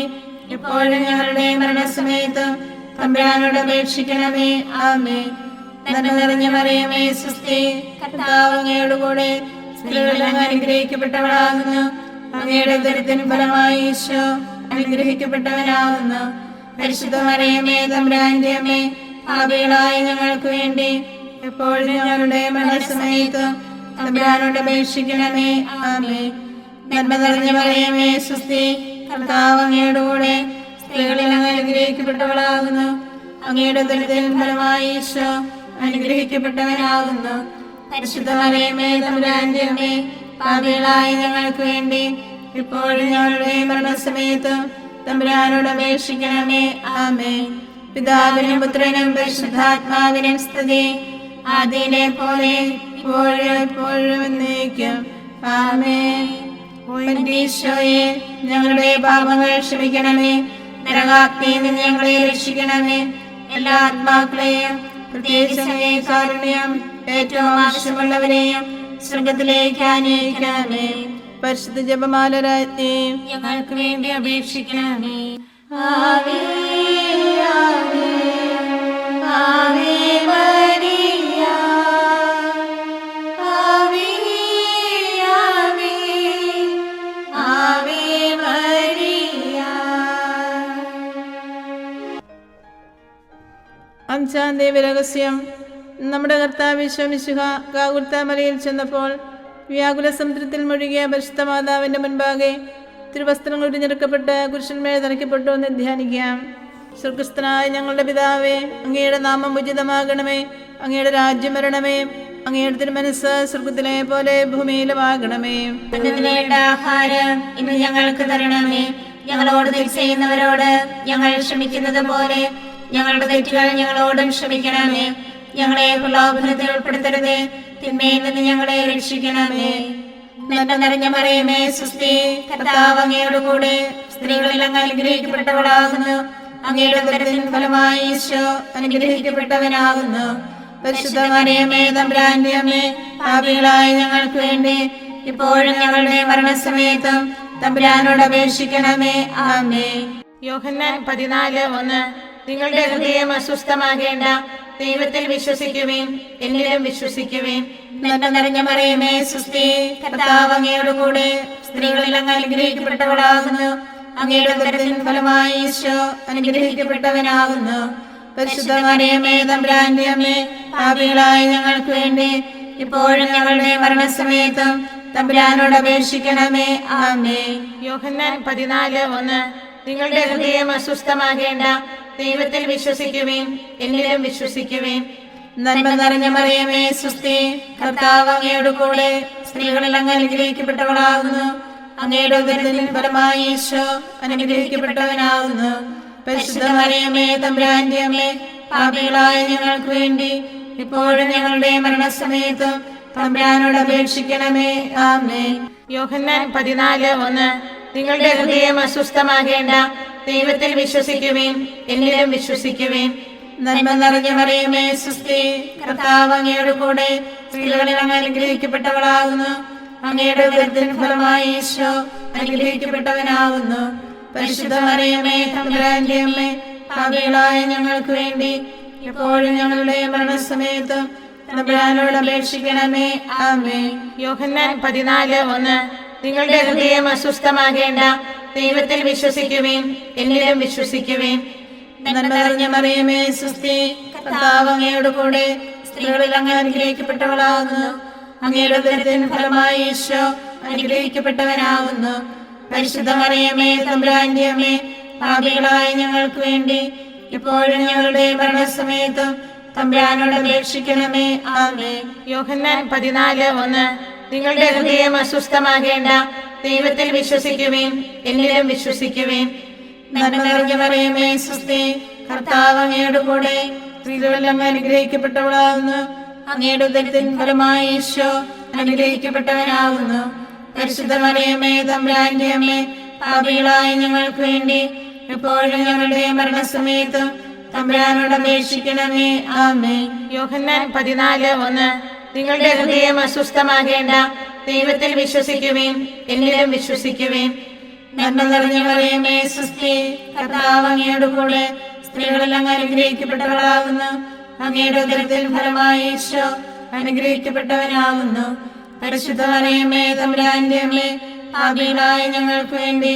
ഇപ്പോഴും ഞങ്ങളുടെ മരണസമയത്തും തമ്പുരാനോട് അപേക്ഷിക്കണമേ. ആമേൻ. നന്മ നിറഞ്ഞ മറിയമേ, സ്വസ്തി, കർത്താവ് അങ്ങയോട് കൂടെ സ്ത്രീകളിൽ അങ്ങ് അനുഗ്രഹിക്കപ്പെട്ടവളാകുന്നു. അങ്ങയുടെ ഉദരത്തിൻ ഫലമായി ഈശോ അനുഗ്രഹിക്കപ്പെട്ടവനാകുന്നു. പരിശുദ്ധ മറിയമേ, തമ്പുരാന്റെ അമ്മേ, പാപികളായ ഞങ്ങൾക്ക് വേണ്ടി എപ്പോഴും ഞങ്ങളുടെ മരണസമയത്തും തമ്പുരാനോട് അപേക്ഷിക്കണമേ. ആമേൻ. നന്മ നിറഞ്ഞ മറിയമേ, സ്വസ്തി, കർത്താവ് അങ്ങയോട് കൂടെ സ്ത്രീകളിൽ അങ്ങ് അനുഗ്രഹിക്കപ്പെട്ടവളാകുന്നു. അങ്ങയുടെ ഉദരത്തിൻ ഫലമായി ഈശോ അനുഗ്രഹിക്കപ്പെട്ടവനാകുന്നു. പരിശുദ്ധ മറിയമേ, തമ്പുരാന്റെ അമ്മേ, പാപികളായ ഞങ്ങൾക്ക് വേണ്ടി ഇപ്പോഴും ഞങ്ങളുടെ മരണസമയത്തും തമ്പുരാനോട് അപേക്ഷിക്കണമേ. ആമേൻ. പിതാവിനും പുത്രനും പരിശുദ്ധാത്മാവിനും സ്തുതി. ആദിയിലെ പോലെ ഇപ്പോഴും എപ്പോഴും എന്നേക്കും. ആമേൻ. ഓ എന്റെ ഈശോയെ, ഞങ്ങളുടെ പാപങ്ങൾ ക്ഷമിക്കണമേ. നരകാഗ്നിയിൽ നിന്ന് ഞങ്ങളെ രക്ഷിക്കണമേ. എല്ലാ ആത്മാക്കളെയും പ്രത്യേകിച്ച് അങ്ങേ കാരുണ്യം ഏറ്റവും ആവശ്യമുള്ളവരെയും സ്വർഗത്തിലേക്ക് ആനയിക്കണമേ. പരിശുദ്ധ ജപമാല രാജ്ഞി, ഞങ്ങൾക്ക് വേണ്ടി അപേക്ഷിക്കണമേ. ആവേ ആവേ ആവേ മരിയ, ആവേ ആവേ ആവേ മരിയ. അഞ്ചാം ദേവരഹസ്യം. നമ്മുടെ കർത്താവ് ഈശോ മിശിഹ ഗാഗുൽത്താ മലയിൽ ചെന്നപ്പോൾ വ്യാകുല സമുദ്രത്തിൽ മുഴുകിയ പരിശുദ്ധ മാതാവിന്റെ മുൻപാകെ തിരുവസ്ത്രങ്ങൾ ഉരിഞ്ഞെടുക്കപ്പെട്ട് കുരിശന്മേൽ തറയ്ക്കപ്പെട്ടു എന്ന് ധ്യാനിക്കാം. സ്വർഗസ്ഥനായ ഞങ്ങളുടെ പിതാവേ, അങ്ങയുടെ നാമം ഉചിതമാകണമേ. അങ്ങയുടെ രാജ്യം വരണമേ. അങ്ങയുടെ തിരുമനസ്സ് സ്വർഗത്തിലെ പോലെ ഭൂമിയിലുമാകണമേ. വേണ്ട ആഹാരം ഇന്ന് ഞങ്ങൾക്ക് തരണമേ. ഞങ്ങളോട് തെറ്റ് ചെയ്യുന്നവരോട് ഞങ്ങൾ ക്ഷമിക്കുന്നത് പോലെ ഞങ്ങളുടെ തെറ്റുകൾ ഞങ്ങളോടും ക്ഷമിക്കണമേ. ഞങ്ങളെ പ്രലോഭനത്തിൽ ഉൾപ്പെടുത്തരുതേ, തിന്മയിൽ നിന്ന് ഞങ്ങളെ രക്ഷിക്കണമേ. നന്മ നിറഞ്ഞ മറിയമേ, സ്വസ്തി, കർത്താവ് അങ്ങയോട് കൂടെ സ്ത്രീകളിൽ അങ്ങ് അനുഗ്രഹിക്കപ്പെട്ടവളാകുന്നു. അങ്ങയുടെ ഉദരത്തിൻ ഫലമായി ഈശോ അനുഗ്രഹിക്കപ്പെട്ടവനാകുന്നു. പരിശുദ്ധ മറിയമേ, തമ്പുരാന്റെ അമ്മേ, പാപികളായ ഞങ്ങൾക്ക് വേണ്ടി ഇപ്പോഴും ഞങ്ങളുടെ മരണസമയത്തും തമ്പുരാനോട് അപേക്ഷിക്കണമേ. ആമേൻ. യോഹന്നാൻ 14:1. നിങ്ങളുടെ ഹൃദയം അസ്വസ്ഥമാകേണ്ട, ദൈവത്തിൽ വിശ്വസിക്കുവേൻ, എന്നിലും വിശ്വസിക്കുവേൻ. നന്മ നിറഞ്ഞ മറിയമേ, സ്വസ്തി, കർത്താവ് അങ്ങയോട് കൂടെ സ്ത്രീകളിൽ അങ്ങ് അനുഗ്രഹിക്കപ്പെട്ടവളാകുന്നു. അങ്ങയുടെ ഉദരത്തിൻ ഫലമായി ഈശോ അനുഗ്രഹിക്കപ്പെട്ടവനാകുന്നു. പരിശുദ്ധ മറിയമേ, തമ്പുരാന്റെ അമ്മേ, പാപികളായ ഞങ്ങൾക്ക് വേണ്ടി ഇപ്പോഴും ഞങ്ങളുടെ മരണസമയത്തും തമ്പുരാനോട് അപേക്ഷിക്കണമേ. ആമേൻ. യോഹന്നാൻ 14:1. നിങ്ങളുടെ ഹൃദയം അസ്വസ്ഥമാകേണ്ട, ദൈവത്തിൽ വിശ്വസിക്കുവേൻ, എന്നിലും വിശ്വസിക്കുവേൻ. നന്മ നിറഞ്ഞ മറിയമേ, സ്വസ്തി, കർത്താവ് അങ്ങയോട് കൂടെ സ്ത്രീകളിൽ അങ്ങ് അനുഗ്രഹിക്കപ്പെട്ടവളാകുന്നു. അങ്ങയുടെ ഉദരത്തിൻ ഫലമായി ഈശോ അനുഗ്രഹിക്കപ്പെട്ടവനാകുന്നു. പരിശുദ്ധ മറിയമേ, തമ്പുരാന്റെ അമ്മേ, പാപികളായ ഞങ്ങൾക്ക് വേണ്ടി ഇപ്പോഴും ഞങ്ങളുടെ മരണസമയത്തും തമ്പുരാനോട് അപേക്ഷിക്കണമേ. ആമേൻ. യോഹന്നാൻ 14:1. നിങ്ങളുടെ ഹൃദയം അസ്വസ്ഥമാകേണ്ട, ദൈവത്തിൽ വിശ്വസിക്കുവേൻ, എന്നിലും വിശ്വസിക്കുവേൻ. നന്മ നിറഞ്ഞ മറിയമേ, സ്വസ്തി, കർത്താവ് അങ്ങയോട് കൂടെ സ്ത്രീകളിൽ അങ്ങ് അനുഗ്രഹിക്കപ്പെട്ടവളാകുന്നു. അങ്ങയുടെ ഉദരത്തിൻ ഫലമായി ഈശോ അനുഗ്രഹിക്കപ്പെട്ടവനാകുന്നു. പരിശുദ്ധ മറിയമേ, തമ്പുരാന്റെ അമ്മേ, പാപികളായ ഞങ്ങൾക്ക് വേണ്ടി ഇപ്പോഴും ഞങ്ങളുടെ മരണസമയത്തും തമ്പുരാനോട് അപേക്ഷിക്കണമേ. ആമേൻ. യോഹന്നാൻ 14:1. നിങ്ങളുടെ ഹൃദയം അസ്വസ്ഥമാകേണ്ട, ദൈവത്തിൽ വിശ്വസിക്കുവേൻ, എന്നിലും വിശ്വസിക്കുവേൻ. നന്മ നിറഞ്ഞ മറിയമേ, സ്വസ്തി, കർത്താവ് അങ്ങയോട് കൂടെ സ്ത്രീകളിൽ അങ്ങ് അനുഗ്രഹിക്കപ്പെട്ടവളാകുന്നു. അങ്ങയുടെ ഉദരത്തിൻ ഫലമായി ഈശോ അനുഗ്രഹിക്കപ്പെട്ടവനാകുന്നു. പരിശുദ്ധ മറിയമേ, തമ്പുരാന്റെ അമ്മേ, പാപികളായ ഞങ്ങൾക്ക് വേണ്ടി ഇപ്പോഴും ഞങ്ങളുടെ മരണസമയത്തും തമ്പുരാനോട് അപേക്ഷിക്കണമേ. ആമേൻ. യോഹന്നാൻ 14:1. നിങ്ങളുടെ ഹൃദയം അസ്വസ്ഥമാകേണ്ട, ദൈവത്തിൽ വിശ്വസിക്കുവേൻ, എന്നിലും വിശ്വസിക്കുവേൻ. നന്മ നിറഞ്ഞ മറിയമേ, സ്വസ്തി, കർത്താവ് അങ്ങയോട് കൂടെ സ്ത്രീകളിൽ അങ്ങ് അനുഗ്രഹിക്കപ്പെട്ടവളാകുന്നു. അങ്ങയുടെ ഉദരത്തിൻ ഫലമായി ഈശോ അനുഗ്രഹിക്കപ്പെട്ടവനാകുന്നു. പരിശുദ്ധ മറിയമേ, തമ്പുരാന്റെ അമ്മേ, പാപികളായ ഞങ്ങൾക്ക് വേണ്ടി ഇപ്പോഴും ഞങ്ങളുടെ മരണസമയത്തും തമ്പുരാനോട് അപേക്ഷിക്കണമേ. ആമേൻ. യോഹന്നാൻ 14:1. നിങ്ങളുടെ ഹൃദയം അസ്വസ്ഥമാകേണ്ട, ദൈവത്തിൽ വിശ്വസിക്കുവേൻ, എന്നിലും വിശ്വസിക്കുവേൻ. നന്മ നിറഞ്ഞ മറിയമേ, സ്വസ്തി, കർത്താവ് അങ്ങയോട് കൂടെ സ്ത്രീകളിൽ അങ്ങ് അനുഗ്രഹിക്കപ്പെട്ടവളാകുന്നു. അങ്ങയുടെ ഉദരത്തിൻ ഫലമായി ഈശോ അനുഗ്രഹിക്കപ്പെട്ടവനാകുന്നു. പരിശുദ്ധ മറിയമേ, തമ്പുരാന്റെ അമ്മേ, പാപികളായ ഞങ്ങൾക്ക് വേണ്ടി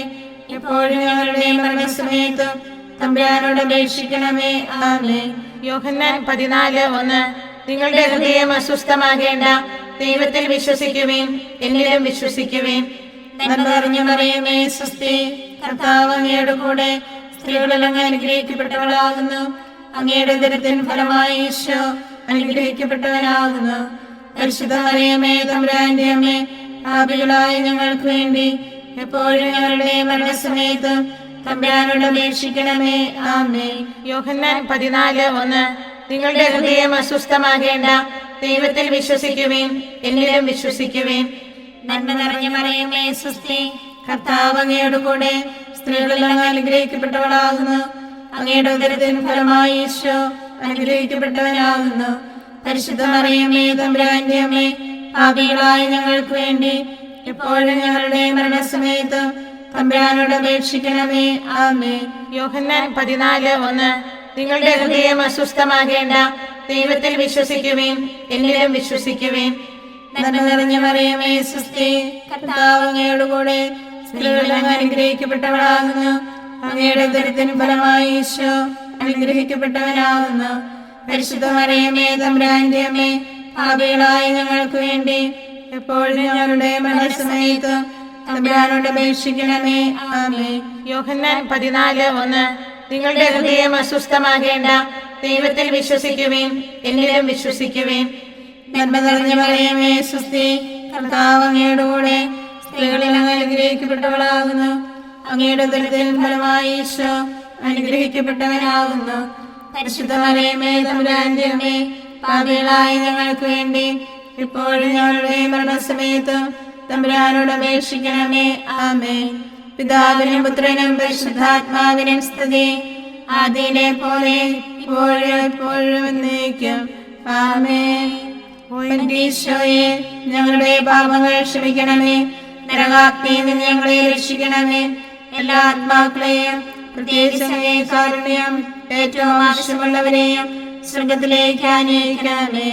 ഇപ്പോഴും ഞങ്ങളുടെ മരണസമയത്തും തമ്പുരാനോട് അപേക്ഷിക്കണമേ. ആമേൻ. യോഹന്നാൻ 14:1. നിങ്ങളുടെ ഹൃദയം അസ്വസ്ഥമാകേണ്ട, ദൈവത്തിൽ വിശ്വസിക്കുവേൻ, എന്നിലും വിശ്വസിക്കുവേൻ. നന്മ നിറഞ്ഞ മറിയമേ, സ്വസ്തി, കർത്താവ് അങ്ങയോട് കൂടെ സ്ത്രീകളിൽ അങ്ങ് അനുഗ്രഹിക്കപ്പെട്ടവളാകുന്നു. അങ്ങയുടെ ഉദരത്തിൻ ഫലമായി ഈശോ അനുഗ്രഹിക്കപ്പെട്ടവനാകുന്നു. പരിശുദ്ധ മറിയമേ, തമ്പുരാന്റെ അമ്മേ, പാപികളായ ഞങ്ങൾക്ക് വേണ്ടി എപ്പോഴും ഞങ്ങളുടെ മരണസമയത്തും തമ്പുരാനോട് അപേക്ഷിക്കണമേ. ആമേൻ. യോഹന്നാൻ 14:1. നിങ്ങളുടെ ഹൃദയം അസ്വസ്ഥമാകേണ്ട, ദൈവത്തിൽ വിശ്വസിക്കുവേൻ, എന്നിലും വിശ്വസിക്കുവേൻ. നന്മ നിറഞ്ഞ മറിയമേ സ്വസ്തി, കർത്താവ് അങ്ങയുടെ കൂടെ സ്ത്രീകളിൽ അങ്ങ് അനുഗ്രഹിക്കപ്പെട്ടവളാകുന്നു. അങ്ങയുടെ ഉദരത്തിൻ ഫലമായി ഈശോ അനുഗ്രഹിക്കപ്പെട്ടവനാകുന്നു. പരിശുദ്ധ മറിയമേ തമ്പുരാന്റെ അമ്മേ, പാപികളായ ഞങ്ങൾക്ക് വേണ്ടി ഇപ്പോഴും ഞങ്ങളുടെ മരണസമയത്ത് തമ്പുരാനോട് അപേക്ഷിക്കണമേ. ആമേൻ. യോഹന്നാൻ 14:1. നിങ്ങളുടെ ഹൃദയം അസ്വസ്ഥമാകേണ്ട, ദൈവത്തിൽ വിശ്വസിക്കുവേൻ, എന്നിലും വിശ്വസിക്കുവേൻ. നന്മ നിറഞ്ഞ മറിയമേ സ്വസ്തി, കർത്താവ് അങ്ങയുടെ കൂടെ സ്ത്രീകളിൽ അങ്ങ് അനുഗ്രഹിക്കപ്പെട്ടവളാകുന്നു. അങ്ങയുടെ ഉദരത്തിൻ ഫലമായി ഈശോ അനുഗ്രഹിക്കപ്പെട്ടവനാകുന്നു. പരിശുദ്ധ മറിയമേ തമ്പുരാന്റെ അമ്മേ, പാപികളായ ഞങ്ങൾക്ക് വേണ്ടി എപ്പോഴും ഞങ്ങളുടെ മരണസമയത്ത് തമ്പുരാനോട് അപേക്ഷിക്കണമേ. ആമേൻ. യോഹന്നാൻ 14:1. നിങ്ങളുടെ ഹൃദയം അസ്വസ്ഥമാകേണ്ട, ദൈവത്തിൽ വിശ്വസിക്കുവേൻ, എന്നിലും വിശ്വസിക്കുവേൻ. നന്മ നിറഞ്ഞ മറിയമേ സ്വസ്തി, കർത്താവ് അങ്ങയുടെ കൂടെ സ്ത്രീകളിൽ അങ്ങ് അനുഗ്രഹിക്കപ്പെട്ടവളാകുന്നു. അങ്ങയുടെ ഉദരത്തിൻ ഫലമായി ഈശോ അനുഗ്രഹിക്കപ്പെട്ടവനാകുന്നു. പരിശുദ്ധ മറിയമേ തമ്പുരാന്റെ അമ്മേ, പാപികളായ ഞങ്ങൾക്ക് വേണ്ടി ഇപ്പോഴും ഞങ്ങളുടെ മരണസമയത്ത് തമ്പുരാനോട് അപേക്ഷിക്കണമേ. ആമേൻ. പിതാവിനും പുത്രനും പരിശുദ്ധാത്മാവിനും സ്തുതി, ആദിയിലെ പോലെ ഇപ്പോഴും എപ്പോഴും എന്നേക്കും. ആമേൻ. ഈശോയെ, ഞങ്ങളുടെ പാപങ്ങൾ ക്ഷമിക്കണമേ, നരകാഗ്നിയിൽ നിന്ന് ഞങ്ങളെ രക്ഷിക്കണമേ. എല്ലാ ആത്മാക്കളെയും പ്രത്യേകിച്ച് അങ്ങേ കാരുണ്യം ഏറ്റവും ആവശ്യമുള്ളവരെയും സ്വർഗത്തിലേക്ക് ആനയിക്കണമേ.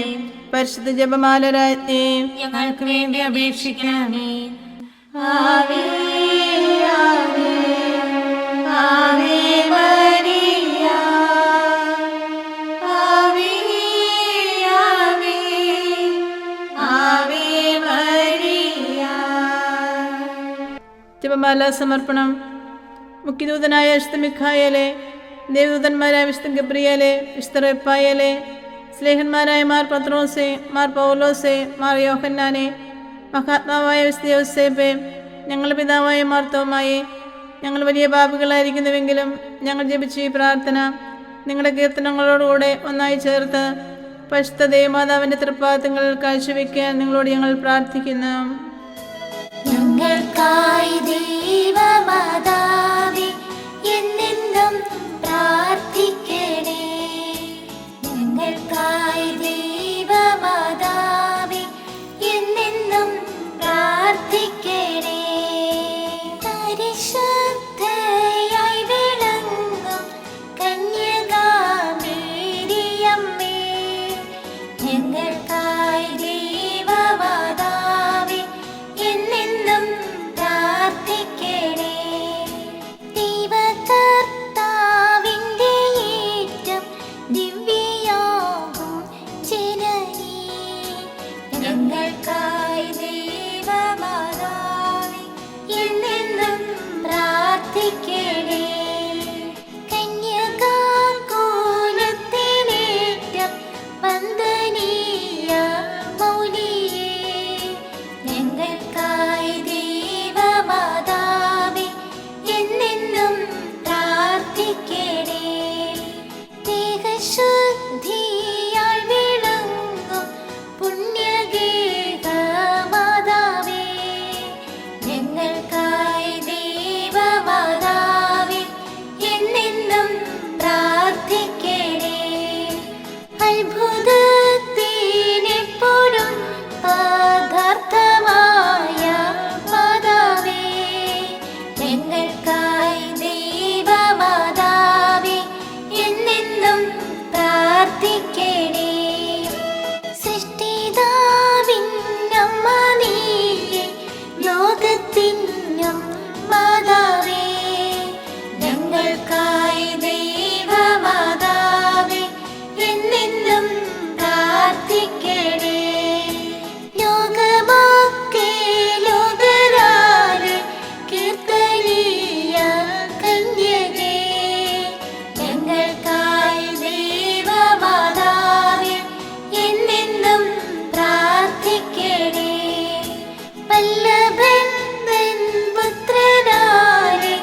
പരിശുദ്ധ ജപമാല രാജ്ഞി, ഞങ്ങൾക്ക് വേണ്ടി അപേക്ഷിക്കണമേ. ആവേ ആവേ ആവേ മരിയ, ആവേ ആവേ ആവേ മരിയ. ജപമാല സമർപ്പണം. മുഖ്യദൂതനായ വിശുദ്ധ മിഖായേലെ, ദേവദൂതന്മാരായ വിശുദ്ധ ഗബ്രിയേലെ, വിശുദ്ധ റഫായേലെ, സ്ലേഹന്മാരായ മാർ പത്രോസെ, മാർ പൗലോസെ, മാർ യോഹന്നാനെ, മഹാത്മാവായ വിശുദ്ധ യോസേപ്പെ, ഞങ്ങളുടെ പിതാവായ മാർ തോമായെ, ഞങ്ങൾ വലിയ പാപികളായിരിക്കുന്നുവെങ്കിലും ഞങ്ങൾ ജപിച്ച ഈ പ്രാർത്ഥന നിങ്ങളുടെ കീർത്തനങ്ങളോടുകൂടെ ഒന്നായി ചേർത്ത് പരിശുദ്ധ ദേവമാതാവിൻ്റെ തൃപ്പാദങ്ങളിൽ കാഴ്ചവെക്കാൻ നിങ്ങളോട് ഞങ്ങൾ പ്രാർത്ഥിക്കുന്നു. ഞങ്ങൾക്കായി ദൈവമാതാവേ എന്നെന്നും പ്രാർത്ഥിക്കണേ. ഞങ്ങൾക്കായി ദൈവമാതാവേ എന്നെന്നും പ്രാർത്ഥിക്കണേ. പരിശുദ്ധയായി വിളങ്ങും കന്യകാമേരിയമ്മേ, ഞങ്ങൾക്കായി ദൈവമാതാവേ എന്നെന്നും പ്രാർത്ഥിക്കണേ. ദൈവകർത്താവിന്റെ ഏറ്റം ദിവ്യയാകും ജനനീ, ഞങ്ങൾക്കായി ദൈവമാതാവേ എന്നെന്നും പ്രാർത്ഥിക്കണേ. കന്യകാകുലത്തിലേറ്റം വന്ദനീയ മൗലിയേ, ഞങ്ങൾക്കായി ദൈവമാതാവേ എന്നെന്നും പ്രാർത്ഥിക്കണേ. ദേഹശുദ്ധിയാൽ വിളങ്ങും പുണ്യഗേഹമാതാവേ, ഞങ്ങൾക്കായി ദൈവമാതാവേ എന്നെന്നും പ്രാർത്ഥിക്കണേ. അത്ഭുതത്തിനെപ്പോഴും പദാർത്ഥമായ മാതാവേ, ഞങ്ങൾക്കായി ദൈവമാതാവേ എന്നെന്നും പ്രാർത്ഥിക്കണേ. സൃഷ്ടിതാവിന്നമ്മ നീയേ, ലോകത്തിനും മാതാവേ, ഞങ്ങൾക്കായി ദൈവമാതാവേ എന്നെന്നും പ്രാർത്ഥിക്കണേ. ലോകമൊക്കെ ലോകരാലെ കീർത്തനീയ കന്യകേ, ഞങ്ങൾക്കായി ദൈവമാതാവേ എന്നെന്നും പ്രാർത്ഥിക്കണേ. വല്ലഭൻ തൻ പുത്രനാലെ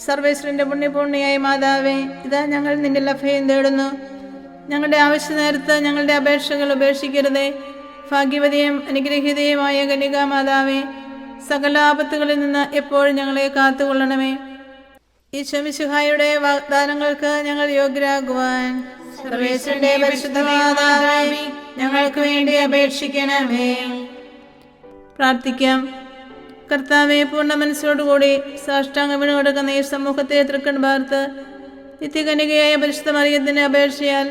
സർവേശ്വരന്റെ പുണ്യപൂർണിയായ മാതാവേ, ഇതാ ഞങ്ങൾ നിന്റെ അഭയം തേടുന്നു. ഞങ്ങളുടെ ആവശ്യ നേരത്ത് ഞങ്ങളുടെ അപേക്ഷകൾ ഉപേക്ഷിക്കരുതേ. ഭാഗ്യവതിയും അനുഗ്രഹീതയുമായ കന്യകാ മാതാവേ, സകല ആപത്തുകളിൽ നിന്ന് എപ്പോഴും ഞങ്ങളെ കാത്തുകൊള്ളണമേ. ഈശോ മിശിഹായുടെ വാഗ്ദാനങ്ങൾക്ക് ഞങ്ങൾ യോഗ്യരാകുവാൻ സർവേശ്വരന്റെ പരിശുദ്ധ മാതാവേ, ഞങ്ങൾക്ക് വേണ്ടി അപേക്ഷിക്കണമേ. പ്രാർത്ഥിക്കാം. കർത്താവെ, പൂർണ്ണ മനസ്സോടുകൂടി സാഷ്ടാംഗം വീണുകൊടുക്കുന്ന ഈ സമൂഹത്തെ തൃക്കൺ പാർത്ത് നിത്യകന്യകയായ പരിശുദ്ധ മറിയത്തിന്റെ അപേക്ഷയാൽ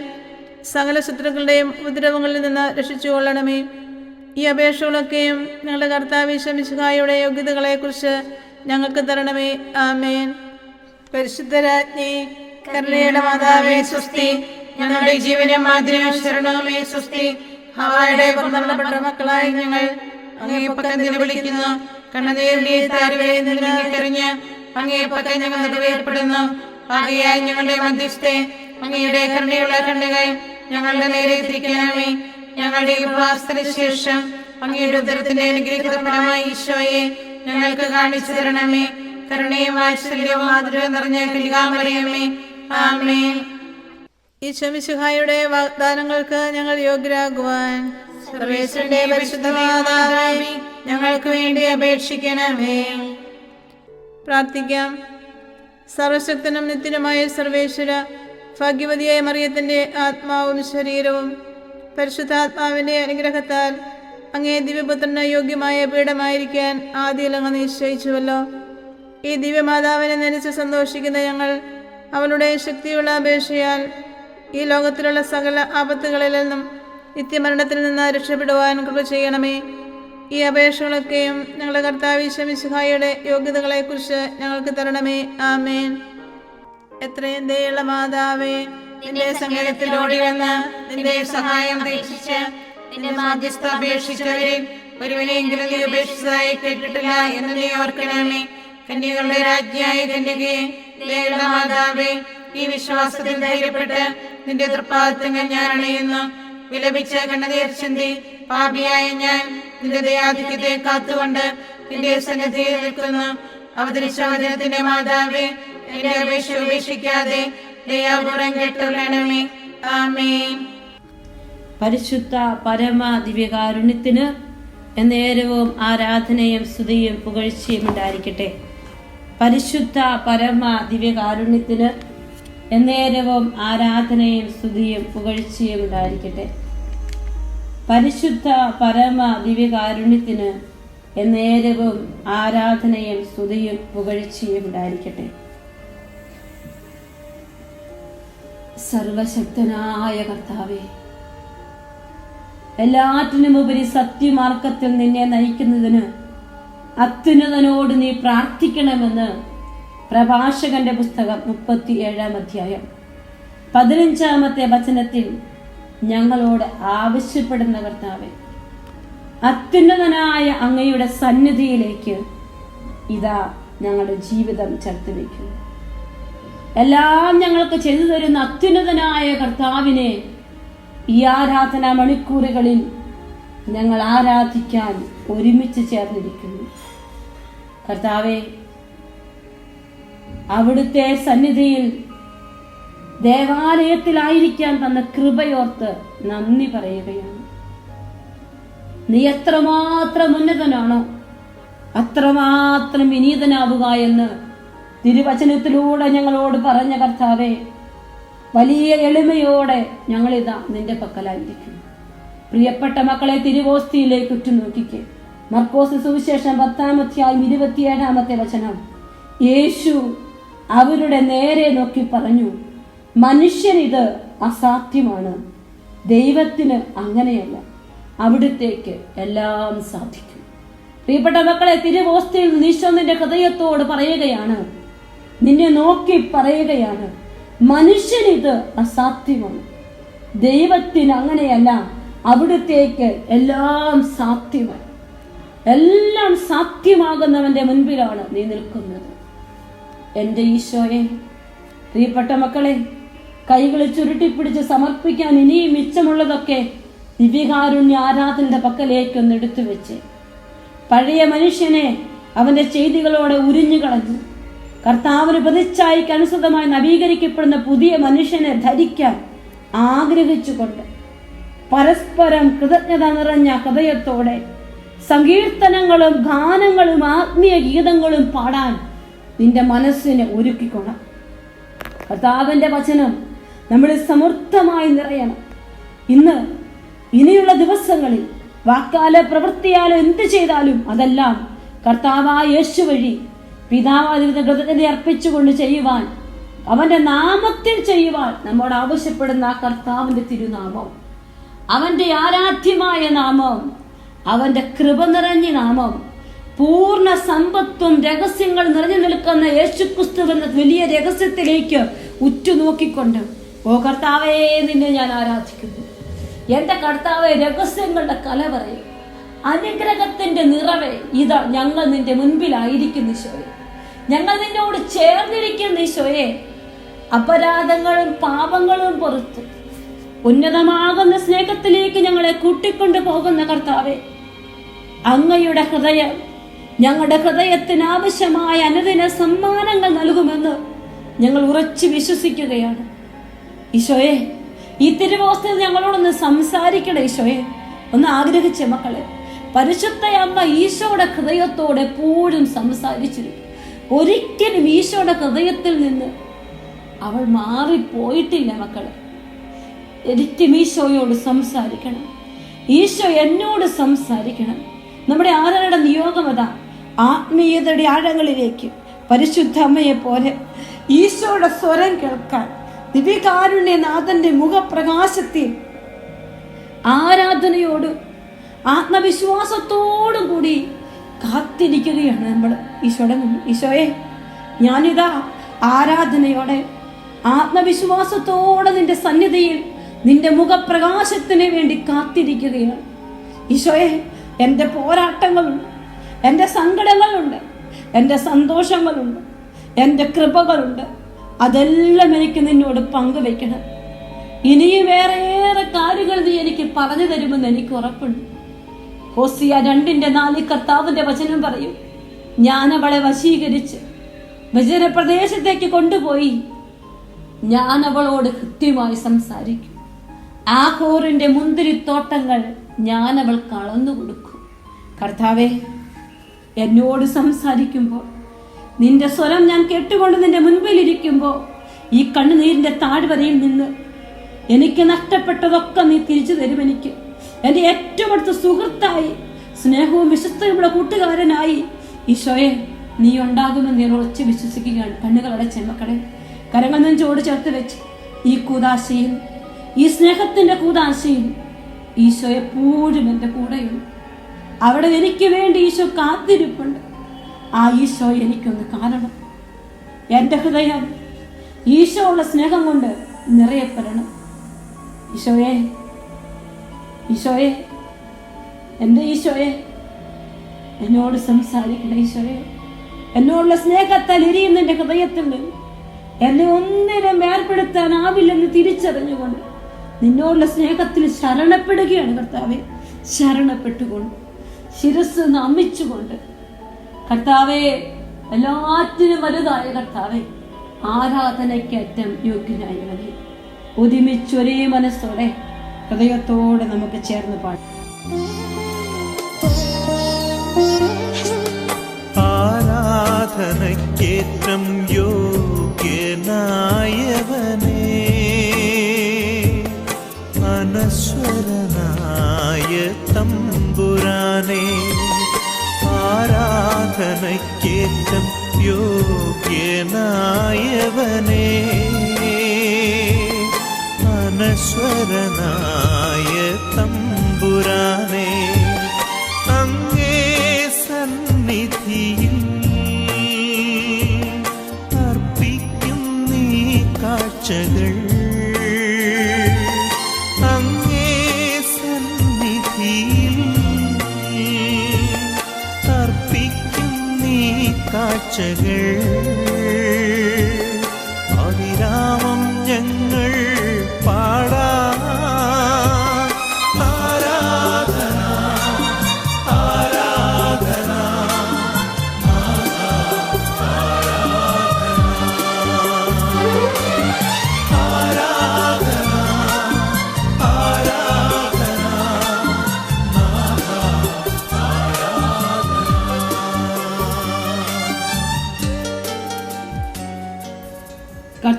സകല ശത്രുക്കളുടെയും ഉപദ്രവങ്ങളിൽ നിന്ന് രക്ഷിച്ചുകൊള്ളണമേ. ഈ അപേക്ഷകളൊക്കെയും ഞങ്ങളുടെ കർത്താവ് ഈശോ മിശിഹായുടെ യോഗ്യതകളെക്കുറിച്ച് ഞങ്ങൾക്ക് തരണമേ. ആമേൻ. പരിശുദ്ധരാജ്ഞി, കരുണയുടെ മാതാവേ സ്വസ്തി. ഞങ്ങളുടെ ജീവനും മാതിരിയും ശരണവുമേ സ്വസ്തി. ഹവ്വായുടെ പുറന്തള്ളപ്പെട്ട മക്കളായി ഞങ്ങൾ അങ്ങേ പക്കം നിലവിളിക്കുന്നു. കണ്ണുനീരിന്റെ താരുവേ നീങ്ങിക്കറിഞ്ഞ് അങ്ങേ പക്കം ഞങ്ങൾ നിറവേർപ്പെടുന്നു. ആകയാൽ ഞങ്ങളുടെ മധ്യസ്ഥെ അങ്ങയുടെ കരുണയുള്ള കണ്ണുകൾ ഞങ്ങളുടെ നേരെ തിരിക്കണമേ. ഞങ്ങളുടെ ഉപവാസത്തിന് ശേഷം അങ്ങയുടെ ഉദരത്തിന്റെ അനുഗ്രഹിതമായ ഈശോയെ ഞങ്ങൾക്ക് കാണിച്ചു തരണമേ. കരുണയും വാത്സല്യവും മാധുര്യവും നിറഞ്ഞ കന്യകാമറിയമേ, ആമേൻ. ഈശോ മിശിഹായുടെ വാഗ്ദാനങ്ങൾക്ക് ഞങ്ങൾ യോഗ്യരാകുവാൻ സർവേശ്വരന്റെ പരിശുദ്ധ മാതാവേ, ഞങ്ങൾക്ക് വേണ്ടി അപേക്ഷിക്കണമേ. പ്രാർത്ഥിക്കാം. സർവശക്തനും നിത്യനുമായ സർവേശ്വര, ഭാഗ്യവതിയായ മറിയത്തിന്റെ ആത്മാവും ശരീരവും പരിശുദ്ധാത്മാവിന്റെ അനുഗ്രഹത്താൽ അങ്ങേ ദിവ്യപുത്രന് യോഗ്യമായ പീഠമായിരിക്കാൻ ആദ്യം അങ്ങ് നിശ്ചയിച്ചുവല്ലോ. ഈ ദിവ്യമാതാവിനെ നനച്ച് സന്തോഷിക്കുന്ന ഞങ്ങൾ അവളുടെ ശക്തിയുള്ള അപേക്ഷയാൽ ഈ ലോകത്തിലുള്ള സകല ആപത്തുകളിൽ നിന്നും നിത്യമരണത്തിൽ നിന്ന് രക്ഷപ്പെടുവാൻ കൃപ ചെയ്യണമേ. ഈ അപേക്ഷകളൊക്കെയും ഞങ്ങളുടെ കർത്താവ് ഈശോ മിശിഹായുടെ യോഗ്യതകളെക്കുറിച്ച് ഞങ്ങൾക്ക് തരണമേ. ആമേൻ. എത്രയും ദയുള്ള മാതാവേ, നിന്റെ സങ്കേതത്തിൽ ഓടി വന്ന് നിന്റെ സഹായം അപേക്ഷിച്ച് നിന്റെ മാധ്യസ്ഥ അപേക്ഷിച്ചവരിൽ ഒരുവനെങ്കിലും നീ ഉപേക്ഷിച്ചതായി കേട്ടിട്ടില്ല എന്ന് നീ ഓർക്കണമേ. കന്യകളുടെ രാജ്ഞിയായ കന്യകയെ, ദയുള്ള മാതാവേ, ഈ വിശ്വാസത്തിൽ ധൈര്യപ്പെട്ട് നിന്റെ തൃപ്പാദത്തങ്ങൾ ഞാൻ അണയുന്നു. വിലപിച്ച് കണ്ണുനീർ ചിന്തി പാപിയായ ഞാൻ നിന്റെ ദയാധിക്യത്തെ കാത്തുകൊണ്ട് നിന്റെ സന്നിധിയിൽ നിൽക്കുന്നു. അവതരിച്ച വചനത്തിന്റെ മാതാവേ, എന്റെ അപേക്ഷ ഉപേക്ഷിക്കാതെ ദയാപൂർവം കേട്ടുകൊള്ളണമേ. ആമേൻ. പരിശുദ്ധ പരമ ദിവ്യകാരുണ്യത്തിന് എന്നേരവും ആരാധനയും സ്തുതിയും പുകഴ്ചയും ഉണ്ടായിരിക്കട്ടെ. പരിശുദ്ധ പരമ ദിവ്യകാരുണ്യത്തിന് എന്നേരവും ആരാധനയും സ്തുതിയും പുകഴ്ചയും ഉണ്ടായിരിക്കട്ടെ. പരിശുദ്ധ പരമ ദിവ്യകാരുണ്യത്തിന് എന്നേരവും ആരാധനയും സ്തുതിയും പുകഴ്ചയും ഉണ്ടായിരിക്കട്ടെ. സർവശക്തനായ കർത്താവേ, എല്ലാറ്റിനുമുപരി സത്യമാർഗത്തിൽ നിന്നെ നയിക്കുന്നതിന് അത്യുന്നതനോട് നീ പ്രാർത്ഥിക്കണമെന്ന് പ്രഭാഷകന്റെ പുസ്തകം 37-ാം അധ്യായം 15-ാമത്തെ വചനത്തിൽ ഞങ്ങളോട് ആവശ്യപ്പെടുന്ന കർത്താവേ, അത്യുന്നതനായ അങ്ങയുടെ സന്നിധിയിലേക്ക് ഇതാ ഞങ്ങളുടെ ജീവിതം ചേർത്ത് വയ്ക്കുന്നു. എല്ലാം ഞങ്ങൾക്ക് ചെയ്തു തരുന്ന അത്യുന്നതനായ കർത്താവിനെ ഈ ആരാധനാ മണിക്കൂറുകളിൽ ഞങ്ങൾ ആരാധിക്കാൻ ഒരുമിച്ച് ചേർന്നിരിക്കുന്നു. കർത്താവേ, അവിടുത്തെ സന്നിധിയിൽ ദേവാലയത്തിലായിരിക്കാൻ തന്ന കൃപയോർത്ത് നന്ദി പറയുകയാണ്. നീ എത്രമാത്രം ഉന്നതനാണോ അത്രമാത്രം വിനീതനാവുക എന്ന് തിരുവചനത്തിലൂടെ ഞങ്ങളോട് പറഞ്ഞ കർത്താവേ, വലിയ എളിമയോടെ ഞങ്ങളിതാ നിന്റെ പക്കലായിരിക്കുന്നു. പ്രിയപ്പെട്ട മക്കളെ, തിരുവോസ്തിയിലേക്ക് ഉറ്റുനോക്കിക്കേ. മർക്കോസ് സുവിശേഷം 10-ാം അധ്യായം 27-ാമത്തെ വചനം. യേശു അവരുടെ നേരെ നോക്കി പറഞ്ഞു, മനുഷ്യനിത് അസാധ്യമാണ്, ദൈവത്തിന് അങ്ങനെയല്ല, അവിടുത്തേക്ക് എല്ലാം സാധിക്കും. പ്രിയപ്പെട്ട മക്കളെ, തിരുവോസ്തിയിൽ ഈശോ നിന്റെ ഹൃദയത്തോട് പറയുകയാണ്, നിന്നെ നോക്കി പറയുകയാണ്, മനുഷ്യനിത് അസാധ്യമാണ്, ദൈവത്തിന് അങ്ങനെയല്ല, അവിടുത്തേക്ക് എല്ലാം സാധ്യമാണ്. എല്ലാം സാധ്യമാകുന്നവന്റെ മുൻപിലാണ് നീ നിൽക്കുന്നത്. എൻ്റെ ഈശോയെ, പ്രിയപ്പെട്ട മക്കളെ, കൈകളിൽ ചുരുട്ടിപ്പിടിച്ച് സമർപ്പിക്കാൻ ഇനിയും മിച്ചമുള്ളതൊക്കെ ദിവ്യകാരുണ്യ ആരാധനയുടെ പക്കലേക്കൊന്ന് എടുത്തു വെച്ച് പഴയ മനുഷ്യനെ അവന്റെ ചെയ്തികളോടെ ഉരിഞ്ഞു കളഞ്ഞു കർത്താവിന് പ്രതിച്ഛായയ്ക്ക് അനുസൃതമായി നവീകരിക്കപ്പെടുന്ന പുതിയ മനുഷ്യനെ ധരിക്കാൻ ആഗ്രഹിച്ചുകൊണ്ട് പരസ്പരം കൃതജ്ഞത നിറഞ്ഞ ഹൃദയത്തോടെ സങ്കീർത്തനങ്ങളും ഗാനങ്ങളും ആത്മീയ ഗീതങ്ങളും പാടാൻ നിന്റെ മനസ്സിനെ ഒരുക്കിക്കൊള്ളാം. കർത്താവിന്റെ വചനം നമ്മളിൽ സമൃദ്ധമായി നിറയണം. ഇനിയുള്ള ദിവസങ്ങളിൽ വാക്കാലോ പ്രവൃത്തിയാലോ എന്ത് ചെയ്താലും അതെല്ലാം കർത്താവായ യേശു വഴി പിതാവാതിരുന്ന കൃതജ്ഞത അർപ്പിച്ചുകൊണ്ട് ചെയ്യുവാൻ, അവന്റെ നാമത്തിൽ ചെയ്യുവാൻ നമ്മോട് ആവശ്യപ്പെടുന്ന ആ കർത്താവിന്റെ തിരുനാമം, അവന്റെ ആരാധ്യമായ നാമം, അവന്റെ കൃപ നിറഞ്ഞ നാമം, പൂർണ്ണ സമ്പത്തും രഹസ്യങ്ങൾ നിറഞ്ഞു നിൽക്കുന്ന യേശുക്രിസ്തു എന്ന വലിയ രഹസ്യത്തിലേക്ക് ഉറ്റുനോക്കിക്കൊണ്ട്, ഓ കർത്താവേ, നിന്നെ ഞാൻ ആരാധിക്കുന്നു. എന്റെ കർത്താവെ, രഹസ്യങ്ങളുടെ കലവറയെ, അനുഗ്രഹത്തിന്റെ നിറവേ, ഇതാ ഞങ്ങൾ നിന്റെ മുൻപിലായിരിക്കുന്നു ഈശോയെ. ഞങ്ങൾ നിന്നോട് ചേർന്നിരിക്കുന്നു ഈശോയെ. അപരാധങ്ങളും പാപങ്ങളും പുറത്ത് ഉന്നതമാകുന്ന സ്നേഹത്തിലേക്ക് ഞങ്ങളെ കൂട്ടിക്കൊണ്ടു പോകുന്ന കർത്താവെ, അങ്ങയുടെ ഹൃദയം ഞങ്ങളുടെ ഹൃദയത്തിന് ആവശ്യമായ അനുദിന സമ്മാനങ്ങൾ നൽകുമെന്ന് ഞങ്ങൾ ഉറച്ചു വിശ്വസിക്കുകയാണ് ഈശോയെ. ഈ തിരുവോസ്തയിൽ ഞങ്ങളോടൊന്ന് സംസാരിക്കണേ ഈശോയെ. ഒന്ന് ആഗ്രഹിച്ച മക്കളെ, പരിശുദ്ധ അമ്മ ഈശോയുടെ ഹൃദയത്തോടെ എപ്പോഴും സംസാരിച്ചിരുന്നു. ഒരിക്കലും ഈശോയുടെ ഹൃദയത്തിൽ നിന്ന് അവൾ മാറിപ്പോയിട്ടില്ല. മക്കളെ, എനിക്കും ഈശോയോട് സംസാരിക്കണം, ഈശോ എന്നോട് സംസാരിക്കണം. നമ്മുടെ ആരാധനയുടെ നിയോഗം അതാ, ആത്മീയതയുടെ ആഴങ്ങളിലേക്ക് പരിശുദ്ധ അമ്മയെ പോലെ ഈശോയുടെ സ്വരം കേൾക്കാൻ, ദിവ്യകാരുണ്യനാഥന്റെ മുഖപ്രകാശത്തിൽ ആരാധനയോട് ആത്മവിശ്വാസത്തോടും കൂടി കാത്തിരിക്കുകയാണ് നമ്മൾ ഈശോയുടെ മുന്നിൽ. ഈശോയെ, ഞാനിതാ ആരാധനയോടെ ആത്മവിശ്വാസത്തോടെ നിന്റെ സന്നിധിയിൽ നിന്റെ മുഖപ്രകാശത്തിന് വേണ്ടി കാത്തിരിക്കുകയാണ് ഈശോയെ. എൻ്റെ പോരാട്ടങ്ങളുണ്ട്, എൻ്റെ സങ്കടങ്ങളുണ്ട്, എൻ്റെ സന്തോഷങ്ങളുണ്ട്, എൻ്റെ കൃപകളുണ്ട്. അതെല്ലാം എനിക്ക് നിന്നോട് പങ്കുവെക്കണം. ഇനിയും വേറെയേറെ കാര്യങ്ങൾ നീ എനിക്ക് പറഞ്ഞു തരുമെന്ന് എനിക്ക് ഉറപ്പുണ്ട്. ഹോസിയ 2:4 കർത്താവിന്റെ വചനം പറയും, ഞാൻ അവളെ വശീകരിച്ച് വിജനപ്രദേശത്തേക്ക് കൊണ്ടുപോയി ഞാൻ അവളോട് കൃത്യമായി സംസാരിക്കും. ആഖോറിന്റെ മുന്തിരിത്തോട്ടങ്ങൾ ഞാൻ അവൾക്ക് അളന്നു കൊടുക്കും. കർത്താവേ, എന്നോട് സംസാരിക്കുമ്പോൾ, നിന്റെ സ്വരം ഞാൻ കേട്ടുകൊണ്ട് നിന്റെ മുൻപിലിരിക്കുമ്പോൾ, ഈ കണ്ണുനീരിന്റെ താഴ്വരയിൽ നിന്ന് എനിക്ക് നഷ്ടപ്പെട്ടതൊക്കെ നീ തിരിച്ചു തരും. എനിക്ക് എൻ്റെ ഏറ്റവും അടുത്ത സുഹൃത്തായി, സ്നേഹവും വിശ്വസ്തയുമുള്ള കൂട്ടുകാരനായി ഈശോയെ നീ ഉണ്ടാകുമെന്ന് ഞാൻ ഉറച്ചു വിശ്വസിക്കുകയാണ്. കണ്ണുകളടച്ച മക്കളെ, കരങ്ങൾ നെഞ്ചോട് ചേർത്ത് വെച്ച് ഈ കൂദാശയിൽ, ഈ സ്നേഹത്തിന്റെ കൂദാശയിൽ ഈശോ എപ്പോഴും എൻ്റെ കൂടെയുണ്ട്. അവിടെ എനിക്ക് വേണ്ടി ഈശോ കാത്തിരിപ്പുണ്ട്. ആ ഈശോ എനിക്കൊന്ന് കാണണം. എൻ്റെ ഹൃദയം ഈശോ ഉള്ള സ്നേഹം കൊണ്ട് നിറയപ്പെടണം. ഈശോയെ, ഈശോയെ, എൻ്റെ ഈശോയെ, എന്നോട് സംസാരിക്കണം ഈശോയെ. എന്നോടുള്ള സ്നേഹത്താൽ എരിയുന്ന എൻ്റെ ഹൃദയത്തിൽ നിന്ന് എന്നെ ഒന്നിനും ഏർപ്പെടുത്താനാവില്ലെന്ന് തിരിച്ചറിഞ്ഞുകൊണ്ട് നിന്നോടുള്ള സ്നേഹത്തിൽ ശരണപ്പെടുകയാണ് കർത്താവെ. ശരണപ്പെട്ടുകൊണ്ട്, ശിരസ് നമിച്ചുകൊണ്ട്, കർത്താവെ, എല്ലാറ്റിനും വലുതായ കർത്താവെ, ആരാധനയ്ക്കറ്റം യോഗ്യനായവനെ, ഒരുമിച്ച് ഒരേ മനസ്സോടെ ഹൃദയത്തോടെ നമുക്ക് ചേർന്ന് പാടാം. ആരാധനയ്ക്കേറ്റം യോഗ്യനായവനേ, അനശ്വരനായ തമ്പുരാനേ, ആരാധനയ്ക്കേറ്റം യോഗ്യനായവനേ, അനശ്വരനായ തമ്പുരാനേ, അങ്ങേ സന്നിധിയിൽ അർപ്പിക്കും നീ കാഴ്ചകൾ, അങ്ങേ സന്നിധിയിൽ അർപ്പിക്കും നീ കാഴ്ചകൾ. അതിരാമം ഞങ്ങൾ പാടാ, ആരാധന ആരാധന ആരാധന.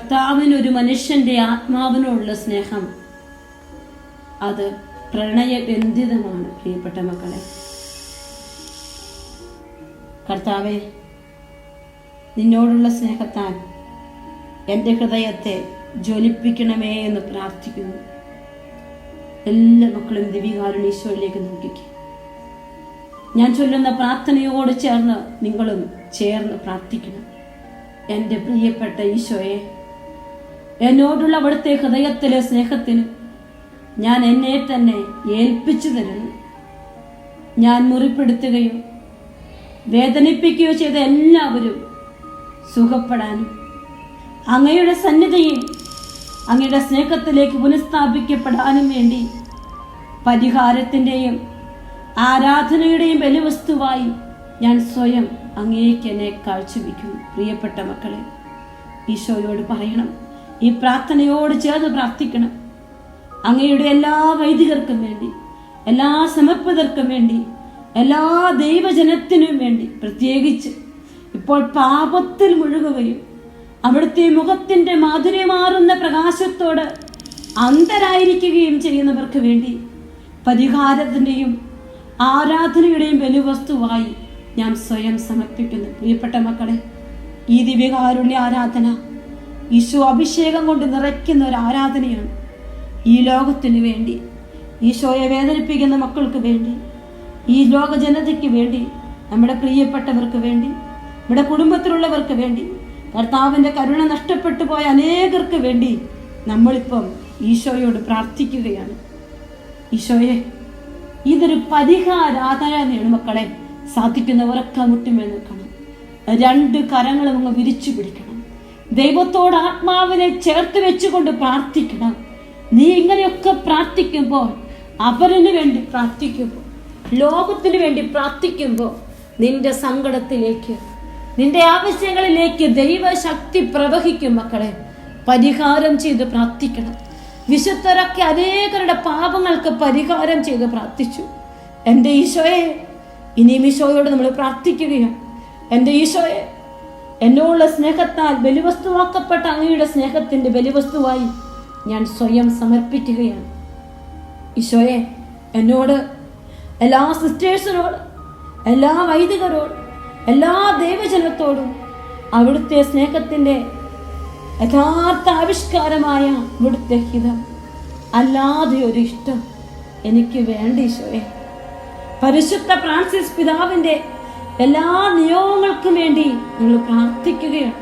കർത്താവിന് ഒരു മനുഷ്യന്റെ ആത്മാവിനോടുള്ള സ്നേഹം അത് പ്രണയബന്ധിതമാണ്. പ്രിയപ്പെട്ട മക്കളെ, കർത്താവെ, നിന്നോടുള്ള സ്നേഹത്താൽ എൻ്റെ ഹൃദയത്തെ ജ്വലിപ്പിക്കണമേ എന്ന് പ്രാർത്ഥിക്കുന്നു. എല്ലാ മക്കളും ദിവ്യകാരുണ്യ ഈശോയിലേക്ക് നോക്കിക്കുക. ഞാൻ ചൊല്ലുന്ന പ്രാർത്ഥനയോട് ചേർന്ന് നിങ്ങളും ചേർന്ന് പ്രാർത്ഥിക്കണം. എൻ്റെ പ്രിയപ്പെട്ട ഈശോയെ, എന്നോടുള്ള അവിടുത്തെ ഹൃദയത്തിലെ സ്നേഹത്തിന് ഞാൻ എന്നെ തന്നെ ഏൽപ്പിച്ചു തരുന്നു. ഞാൻ മുറിപ്പെടുത്തുകയോ വേദനിപ്പിക്കുകയോ ചെയ്ത എല്ലാവരും സുഖപ്പെടാനും അങ്ങയുടെ സന്നിധിയിൽ അങ്ങയുടെ സ്നേഹത്തിലേക്ക് പുനഃസ്ഥാപിക്കപ്പെടാനും വേണ്ടി പരിഹാരത്തിൻ്റെയും ആരാധനയുടെയും ബലിവസ്തുവായി ഞാൻ സ്വയം അങ്ങേക്ക് എന്നെ കാഴ്ചവെക്കുന്നു. പ്രിയപ്പെട്ട മക്കളെ, ഈശോയോട് പറയണം, ഈ പ്രാർത്ഥനയോട് ചേർന്ന് പ്രാർത്ഥിക്കണം. അങ്ങയുടെ എല്ലാ വൈദികർക്കും വേണ്ടി, എല്ലാ സമർപ്പിതർക്കും വേണ്ടി, എല്ലാ ദൈവജനത്തിനും വേണ്ടി, പ്രത്യേകിച്ച് ഇപ്പോൾ പാപത്തിൽ മുഴുകുകയും അവിടുത്തെ മുഖത്തിന്റെ മാധുര്യമാറുന്ന പ്രകാശത്തോട് അന്ധരായിരിക്കുകയും ചെയ്യുന്നവർക്ക് വേണ്ടി പരിഹാരത്തിൻ്റെയും ആരാധനയുടെയും ബലിവസ്തുവായി ഞാൻ സ്വയം സമർപ്പിക്കുന്നു. പ്രിയപ്പെട്ട മക്കളെ, ഈ ദിവ്യകാരുണ്യ ആരാധന ഈശോ അഭിഷേകം കൊണ്ട് നിറയ്ക്കുന്ന ഒരു ആരാധനയാണ്. ഈ ലോകത്തിന് വേണ്ടി, ഈശോയെ വേദനിപ്പിക്കുന്ന മക്കൾക്ക് വേണ്ടി, ഈ ലോക ജനതയ്ക്ക് വേണ്ടി, നമ്മുടെ പ്രിയപ്പെട്ടവർക്ക് വേണ്ടി, നമ്മുടെ കുടുംബത്തിലുള്ളവർക്ക് വേണ്ടി, കർത്താവിൻ്റെ കരുണ നഷ്ടപ്പെട്ടു പോയ അനേകർക്ക് വേണ്ടി നമ്മളിപ്പം ഈശോയോട് പ്രാർത്ഥിക്കുകയാണ്. ഈശോയെ, ഇതൊരു പരിഹാരാധനയാണ് മക്കളെ. സാധിക്കുന്നവരൊക്കെ മുട്ടുമേൽ നിൽക്കണം. രണ്ട് കരങ്ങളും അങ്ങ് വിരിച്ചു പിടിക്കണം. ദൈവത്തോട് ആത്മാവിനെ ചേർത്ത് വെച്ചുകൊണ്ട് പ്രാർത്ഥിക്കണം. നീ ഇങ്ങനെയൊക്കെ പ്രാർത്ഥിക്കുമ്പോൾ, അവരിന് വേണ്ടി പ്രാർത്ഥിക്കുമ്പോൾ, ലോകത്തിന് വേണ്ടി പ്രാർത്ഥിക്കുമ്പോൾ, നിന്റെ സങ്കടത്തിലേക്ക്, നിന്റെ ആവശ്യങ്ങളിലേക്ക് ദൈവശക്തി പ്രവഹിക്കും. മക്കളെ, പരിഹാരം ചെയ്ത് പ്രാർത്ഥിക്കണം. വിശുദ്ധരൊക്കെ അനേകരുടെ പാപങ്ങൾക്ക് പരിഹാരം ചെയ്ത് പ്രാർത്ഥിച്ചു. എൻ്റെ ഈശോയെ, ഇനിയും ഈശോയോട് നമ്മൾ പ്രാർത്ഥിക്കുകയാണ്. എൻ്റെ ഈശോയെ, എന്നോടുള്ള സ്നേഹത്താൽ ബലിവസ്തുവാക്കപ്പെട്ട അങ്ങയുടെ സ്നേഹത്തിൻ്റെ ബലിവസ്തുവായി ഞാൻ സ്വയം സമർപ്പിക്കുകയാണ്. ഈശോയെ, എന്നോട്, എല്ലാ സിസ്റ്റേഴ്സിനോട്, എല്ലാ വൈദികരോടും, എല്ലാ ദൈവജനത്തോടും അവിടുത്തെ സ്നേഹത്തിൻ്റെ യഥാർത്ഥ ആവിഷ്കാരമായ ഇവിടുത്തെ ഹിതം അല്ലാതെ ഒരു ഇഷ്ടം എനിക്ക് വേണ്ട ഈശോയെ. പരിശുദ്ധ ഫ്രാൻസിസ് പിതാവിൻ്റെ എല്ലാ നിയോഗങ്ങൾക്കും വേണ്ടി നിങ്ങൾ പ്രാർത്ഥിക്കുകയാണ്.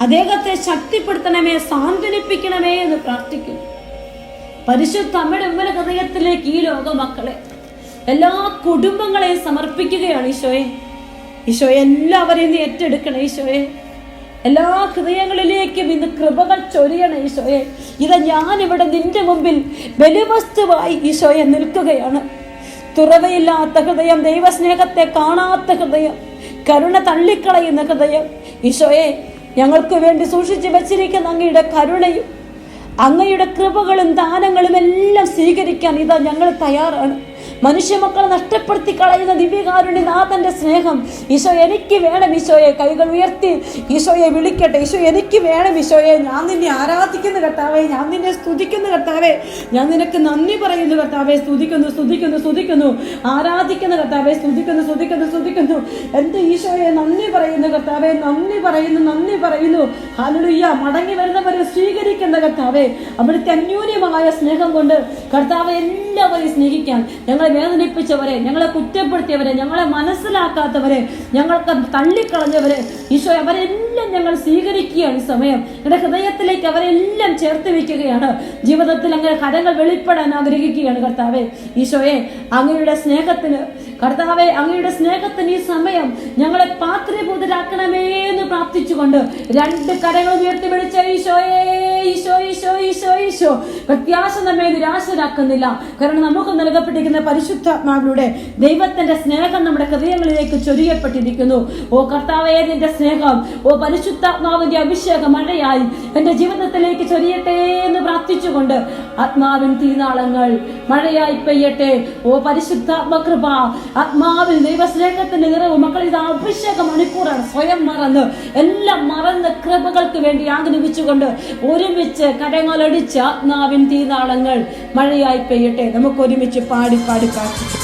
അദ്ദേഹത്തെ ശക്തിപ്പെടുത്തണമേ, സാന്ത്വനിപ്പിക്കണമേ എന്ന് പ്രാർത്ഥിക്കുന്നു. പരിശുദ്ധ അമ്മയുടെ ഉമ്മല ഹൃദയത്തിലേക്ക് ഈ ലോക മക്കളെ, എല്ലാ കുടുംബങ്ങളെയും സമർപ്പിക്കുകയാണ് ഈശോയെ. ഈശോയെ, എല്ലാവരെയും നീ ഏറ്റെടുക്കണം ഈശോയെ. എല്ലാ ഹൃദയങ്ങളിലേക്കും ഇന്ന് കൃപകൾ ചൊരിയണം ഈശോയെ. ഇത് ഞാനിവിടെ നിന്റെ മുമ്പിൽ ബലിവസ്തുവായി ഈശോയെ നിൽക്കുകയാണ്. തുറവയില്ലാത്ത ഹൃദയം, ദൈവസ്നേഹത്തെ കാണാത്ത ഹൃദയം, കരുണ തള്ളിക്കളയുന്ന ഹൃദയം, ഈശോയെ, ഞങ്ങൾക്ക് വേണ്ടി സൂക്ഷിച്ചു വച്ചിരിക്കുന്ന അങ്ങയുടെ കരുണയും അങ്ങയുടെ കൃപകളും ദാനങ്ങളും എല്ലാം സ്വീകരിക്കാൻ ഇതാ ഞങ്ങൾ തയ്യാറാണ്. മനുഷ്യമക്കളെ നഷ്ടപ്പെടുത്തി കളയുന്ന ദിവ്യകാരുണ്യനാഥന്റെ സ്നേഹം ഈശോ എനിക്ക് വേണം ഈശോയെ. കൈകൾ ഉയർത്തി ഈശോയെ വിളിക്കട്ടെ. ഈശോ എനിക്ക് വേണം ഈശോയെ. ഞാൻ നിന്നെ ആരാധിക്കുന്നു കർത്താവേ, ഞാൻ നിന്നെ സ്തുതിക്കുന്നു കർത്താവേ, ഞാൻ നിനക്ക് നന്ദി പറയുന്നു കർത്താവേ. സ്തുതിക്കുന്നു സ്തുതിക്കുന്നു സ്തുതിക്കുന്നു, ആരാധിക്കുന്ന കർത്താവേ, സ്തുതിക്കുന്നു സ്തുതിക്കുന്നു സ്തുതിക്കുന്നു. എൻ്റെ ഈശോയെ നന്ദി പറയുന്നു കർത്താവേ, നന്ദി പറയുന്നു നന്ദി പറയുന്നു. ഹല്ലേലൂയ. മടങ്ങി വരുന്നവരെ സ്വീകരിക്കുന്ന കർത്താവേ, അവിടുത്തെ അന്യോന്യമായ സ്നേഹം കൊണ്ട് കർത്താവെ എല്ലാവരെയും സ്നേഹിക്കാൻ, ഞങ്ങളെ വേദനിപ്പിച്ചവരെ, ഞങ്ങളെ കുറ്റപ്പെടുത്തിയവരെ, ഞങ്ങളെ മനസ്സിലാക്കാത്തവരെ, ഞങ്ങൾക്ക് തള്ളിക്കളഞ്ഞവരെ, ഈശോ അവരെല്ലാം ഞങ്ങൾ സ്വീകരിക്കുകയാണ്. ഈ സമയം ഞങ്ങളുടെ ഹൃദയത്തിലേക്ക് അവരെല്ലാം ചേർത്ത് വെക്കുകയാണ്. ജീവിതത്തിൽ അങ്ങനെ കരങ്ങൾ വെളിപ്പെടാൻ ആഗ്രഹിക്കുകയാണ് കർത്താവെ. ഈശോയെ, അങ്ങയുടെ സ്നേഹത്തിന് കർത്താവെ, അങ്ങയുടെ സ്നേഹത്തിന് ഈ സമയം ഞങ്ങളെ പാത്രീഭൂതരാക്കണമേ എന്ന് പ്രാർത്ഥിച്ചുകൊണ്ട് രണ്ട് കരങ്ങൾ ഉയർത്തി വിളിച്ച ഈശോയെ, ഈശോ ഈശോ ഈശോ ഈശോ. പ്രത്യാശ നമ്മെ നിരാശരാക്കുന്നില്ല. കാരണം നമുക്ക് നൽകപ്പെട്ടിരിക്കുന്ന പരിശുദ്ധാത്മാവിലൂടെ ദൈവത്തിന്റെ സ്നേഹം നമ്മുടെ ഹൃദയങ്ങളിലേക്ക് ചൊരിയപ്പെട്ടിരിക്കുന്നു. ഓ കർത്താവേ, നിന്റെ സ്നേഹം, ഓ പരിശുദ്ധാത്മാവിന്റെ അഭിഷേകം മഴയായി എന്റെ ജീവിതത്തിലേക്ക് ചൊരിയട്ടെ എന്ന് പ്രാർത്ഥിച്ചുകൊണ്ട് ആത്മാവിൻ തീനാളങ്ങൾ മഴയായി പെയ്യട്ടെ. ഓ പരിശുദ്ധാത്മകൃപ, ആത്മാവിൽ ദൈവസ്നേഹത്തിന്റെ നിറവ് മക്കൾ, ഇത് അഭിഷേക മണിക്കൂറാണ്. സ്വയം മറന്ന്, എല്ലാം മറന്ന് കൃപകൾക്ക് വേണ്ടി ആഗ്രഹിച്ചുകൊണ്ട് ഒരുമിച്ച് കരങ്ങളടിച്ച് ആത്മാവിൻ തീനാളങ്ങൾ മഴയായി പെയ്യട്ടെ. നമുക്ക് ഒരുമിച്ച് പാടി പാടി പ്രാർത്ഥിക്കാം.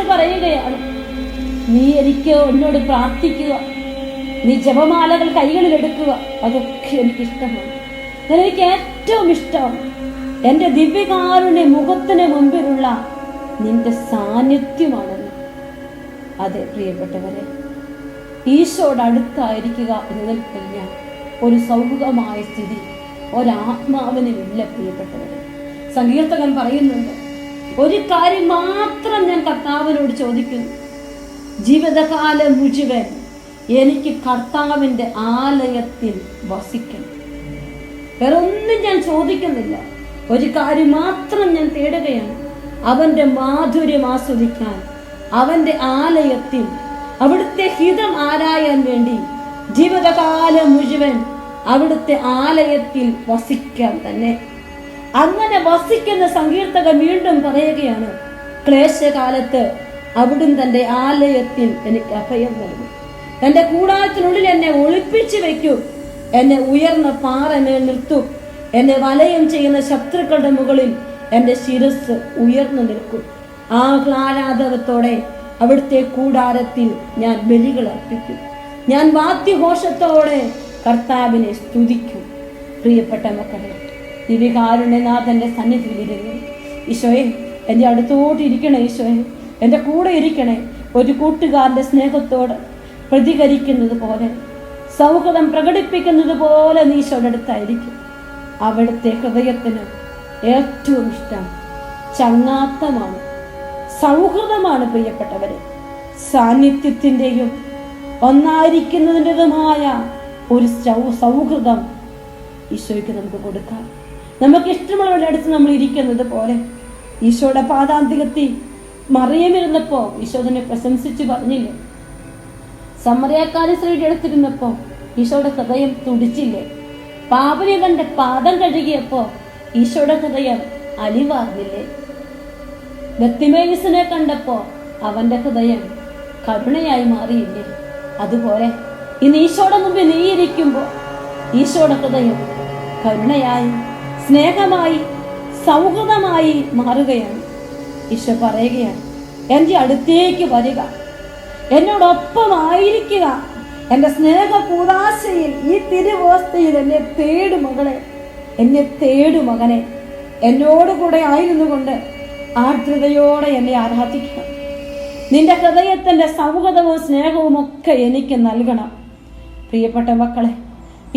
പറയുകയാണ്, നീ എനിക്ക് എന്നോട് പ്രാർത്ഥിക്കുക, നീ ജപമാലകൾ കൈകളിൽ എടുക്കുക, അതൊക്കെ എനിക്കിഷ്ടമാണ്. എനിക്ക് ഏറ്റവും ഇഷ്ടം എൻ്റെ ദിവ്യകാരുണ്യ മുഖത്തിന് മുമ്പിലുള്ള നിന്റെ സാന്നിധ്യമാണെന്ന്. അതെ പ്രിയപ്പെട്ടവരെ, ഈശോയുടെ അടുത്തായിരിക്കുക എന്നതിൽ കഴിഞ്ഞാൽ ഒരു സൗഹൃദമായ സ്ഥിതി ഒരാത്മാവിനുമില്ല പ്രിയപ്പെട്ടവരെ. സങ്കീർത്തകൻ പറയുന്നുണ്ട്, ഒരു കാര്യം മാത്രം ഞാൻ കർത്താവിനോട് ചോദിക്കുന്നു, ജീവിതകാലം മുഴുവൻ എനിക്ക് കർത്താവിൻ്റെ ആലയത്തിൽ വസിക്കണം. വേറൊന്നും ഞാൻ ചോദിക്കുന്നില്ല, ഒരു കാര്യം മാത്രം ഞാൻ തേടുകയാണ്, അവന്റെ മാധുര്യം ആസ്വദിക്കാൻ, അവന്റെ ആലയത്തിൽ അവിടുത്തെ ഹിതം ആരായാൻ വേണ്ടി ജീവിതകാലം മുഴുവൻ അവിടുത്തെ ആലയത്തിൽ വസിക്കാൻ തന്നെ. അങ്ങനെ വസിക്കുന്ന സങ്കീർത്തകൻ വീണ്ടും പറയുകയാണ്, ക്ലേശകാലത്ത് അവിടുന്ന് തന്റെ ആലയത്തിൽ എനിക്ക് അഭയം നൽകും, തന്റെ കൂടാരത്തിനുള്ളിൽ എന്നെ ഒളിപ്പിച്ചു വെക്കും, എന്നെ ഉയർന്ന പാറമേൽ നിർത്തും, എന്നെ വലയം ചെയ്യുന്ന ശത്രുക്കളുടെ മുകളിൽ എന്റെ ശിരസ് ഉയർന്നു നിൽക്കും. ആഹ്ലാദത്തോടെ അവിടുത്തെ കൂടാരത്തിൽ ഞാൻ ബലികൾ അർപ്പിക്കും, ഞാൻ വാദ്യഘോഷത്തോടെ കർത്താവിനെ സ്തുതിക്കും. പ്രിയപ്പെട്ട മക്കളെ, ദിവ്യകാരുണ്യനാഥന്റെ സന്നിധിയിലിരുന്നു, ഈശോയെ എൻ്റെ അടുത്തോട്ട് ഇരിക്കണേ, ഈശോയെ എൻ്റെ കൂടെ ഇരിക്കണേ. ഒരു കൂട്ടുകാരന്റെ സ്നേഹത്തോട് പ്രതികരിക്കുന്നത് പോലെ, സൗഹൃദം പ്രകടിപ്പിക്കുന്നത് പോലെ നീ ഈശോയുടെ അടുത്തായിരിക്കും. അവിടുത്തെ ഹൃദയത്തിന് ഏറ്റവും ഇഷ്ടം ചങ്ങാത്തമാണ്, സൗഹൃദമാണ്. പ്രിയപ്പെട്ടവരെ, സാന്നിധ്യത്തിൻ്റെയും ഒന്നായിരിക്കുന്നതിൻ്റെതുമായ ഒരു സൗഹൃദം ഈശോയ്ക്ക് നമുക്ക് കൊടുക്കാം. നമുക്ക് ഇഷ്ടമുള്ളവരുടെ അടുത്ത് നമ്മൾ ഇരിക്കുന്നത് പോലെ. ഈശോയുടെ പാദാന്തികത്തിൽ മറിയമിരുന്നപ്പോ ഈശോ തന്നെ പ്രശംസിച്ച് പറഞ്ഞില്ലേ? സമറിയക്കാരി സ്ത്രീയുടെ അടുത്തിരുന്നപ്പോ ഈശോയുടെ ഹൃദയം തുടിച്ചില്ലേ? പാപനി തന്റെ പാദം കഴുകിയപ്പോ ഈശോയുടെ ഹൃദയം അലിവാർന്നില്ലേ? ബത്തിമേയുസിനെ കണ്ടപ്പോ അവന്റെ ഹൃദയം കരുണയായി മാറിയില്ലേ? അതുപോലെ ഇന്ന് ഈശോയുടെ മുമ്പിൽ നീ ഇരിക്കുമ്പോ ഈശോയുടെ ഹൃദയം കരുണയായി, സ്നേഹമായി, സൗഹൃദമായി മാറുകയാണ്. ഈശോ പറയുകയാണ്, എൻ്റെ അടുത്തേക്ക് വരിക, എന്നോടൊപ്പമായിരിക്കുക, എൻ്റെ സ്നേഹ കൂടാശയിൽ ഈ തിരുവോസ്തയിൽ എന്നെ തേടു മകളെ, എന്നെ തേടു മകനെ. എന്നോടുകൂടെ ആയിരുന്നു കൊണ്ട് ആർദ്രതയോടെ എന്നെ ആരാധിക്കണം. നിന്റെ ഹൃദയത്തിന്റെ സൗഹൃദവും സ്നേഹവും ഒക്കെ എനിക്ക് നൽകണം. പ്രിയപ്പെട്ട മക്കളെ,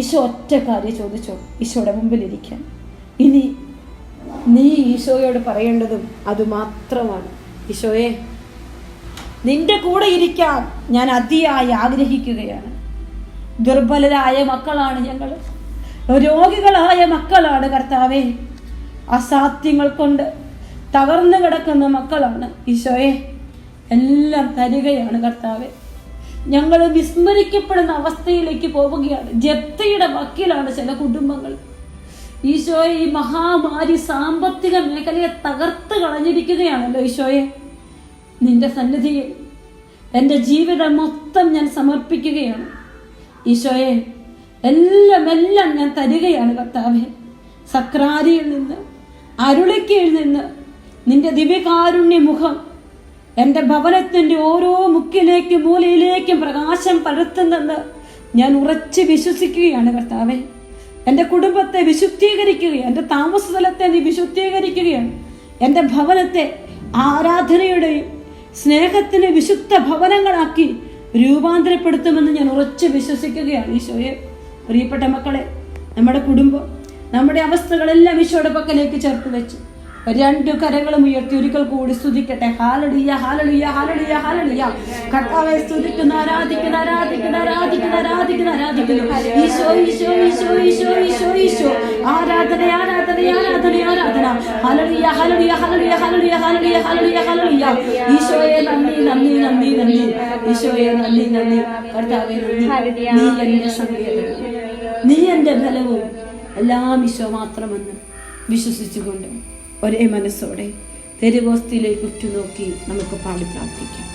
ഈശോ ഒറ്റ കാര്യം ചോദിച്ചോ, ഈശോയുടെ മുമ്പിലിരിക്കാൻ. ഇനി നീ ഈശോയോട് പറയേണ്ടതും അതുമാത്രമാണ്, ഈശോയെ നിന്റെ കൂടെ ഇരിക്കാൻ ഞാൻ അതിയായി ആഗ്രഹിക്കുകയാണ്. ദുർബലരായ മക്കളാണ് ഞങ്ങൾ, രോഗികളായ മക്കളാണ് കർത്താവേ, അസാധ്യങ്ങൾ കൊണ്ട് തകർന്നു കിടക്കുന്ന മക്കളാണ്. ഈശോയെ എല്ലാം തരികയാണ് കർത്താവേ. ഞങ്ങൾ വിസ്മരിക്കപ്പെടുന്ന അവസ്ഥയിലേക്ക് പോവുകയാണ്. ജപ്തിയുടെ വക്കിലാണ് ചില കുടുംബങ്ങൾ. ഈശോയെ, ഈ മഹാമാരി സാമ്പത്തിക മേഖലയെ തകർത്ത് കളഞ്ഞിരിക്കുകയാണല്ലോ ഈശോയെ. നിന്റെ സന്നിധിയിൽ എൻ്റെ ജീവിതം മൊത്തം ഞാൻ സമർപ്പിക്കുകയാണ്. ഈശോയെ, എല്ലാം ഞാൻ തരികയാണ് കർത്താവേ. സക്രാരിയിൽ നിന്ന്, അരുളിക്കയിൽ നിന്ന് നിന്റെ ദിവ്യകാരുണ്യ മുഖം എൻ്റെ ഭവനത്തിൻ്റെ ഓരോ മുക്കിലേക്കും മൂലയിലേക്കും പ്രകാശം പരത്തുന്നെന്ന് ഞാൻ ഉറച്ച് വിശ്വസിക്കുകയാണ് കർത്താവേ. എൻ്റെ കുടുംബത്തെ വിശുദ്ധീകരിക്കുകയാണ്, എൻ്റെ താമസ സ്ഥലത്തെ നീ വിശുദ്ധീകരിക്കുകയാണ്. എൻ്റെ ഭവനത്തെ ആരാധനയുടെയും സ്നേഹത്തിന് വിശുദ്ധ ഭവനങ്ങളാക്കി രൂപാന്തരപ്പെടുത്തുമെന്ന് ഞാൻ ഉറച്ച് വിശ്വസിക്കുകയാണ്. ഈശോയെ, പ്രിയപ്പെട്ട മക്കളെ, നമ്മുടെ കുടുംബം, നമ്മുടെ അവസ്ഥകളെല്ലാം ഈശോയുടെ പക്കലേക്ക് ചേർത്ത് വെച്ച് 2 കരങ്ങളും ഉയർത്തി ഒരിക്കൽ കൂടി സ്തുതിക്കട്ടെ. ഹല്ലേലൂയ, ഹല്ലേലൂയ, ഹല്ലേലൂയ, ഹല്ലേലൂയ. കർത്താവേ സ്തുതിക്കുന്നു, ആരാധിക്കുന്നു, ആരാധിക്കുന്നു, ആരാധിക്കുന്നു, ആരാധിക്കുന്നു, ആരാധിക്കുന്നു. ഈശോ, ഈശോ, ഈശോ, ഈശോ, ഈശോ, ഈശോ. ആരാധന, ആരാധന, ആരാധന, ആരാധന. ഹല്ലേലൂയ, ഹല്ലേലൂയ, ഹല്ലേലൂയ, ഹല്ലേലൂയ, ഹല്ലേലൂയ, ഹല്ലേലൂയ, ഹല്ലേലൂയ. ഈശോയെ നന്ദി, നന്ദി, നന്ദി, നന്ദി. ഈശോയെ നന്ദി, നന്ദി. കർത്താവേ നന്ദി. നീ എൻ്റെ സങ്കേതവും നീ എൻ്റെ ബലവും എല്ലാം ഈശോ മാത്രമെന്ന് വിശ്വസിച്ചുകൊണ്ട് ഒരേ മനസ്സോടെ തെരുവോസ്തിയിലേക്ക് ഉറ്റുനോക്കി നമുക്ക് പാടി പ്രാർത്ഥിക്കാം.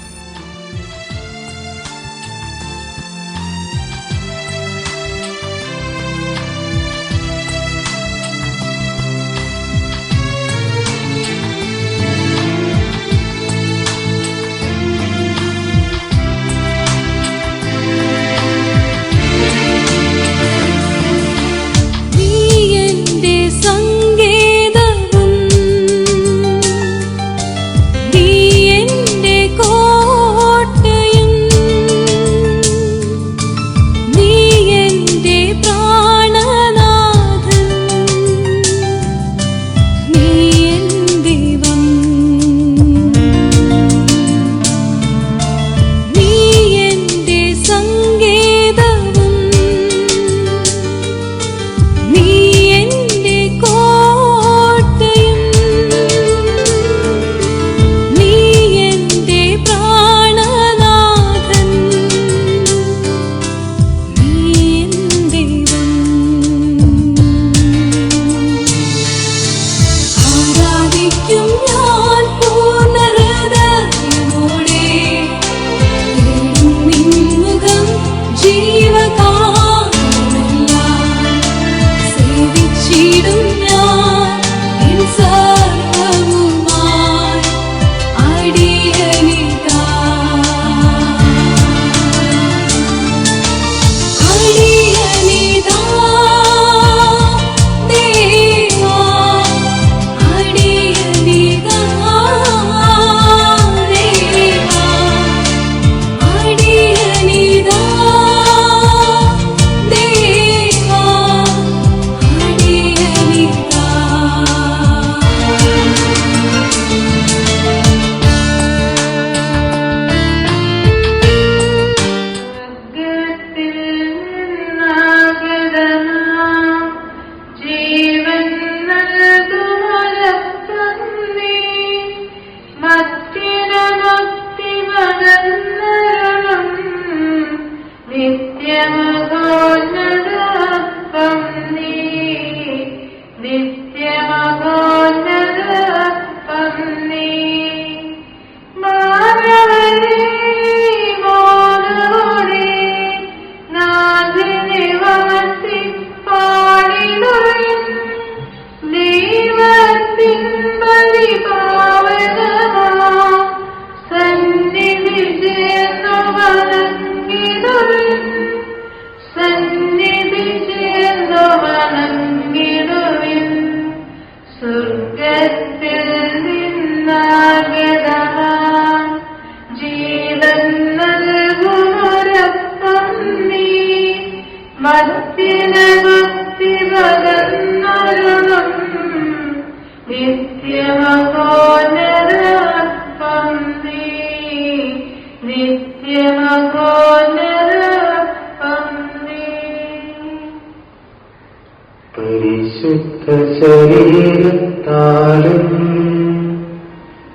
പരിശുദ്ധ ശരീരത്താലും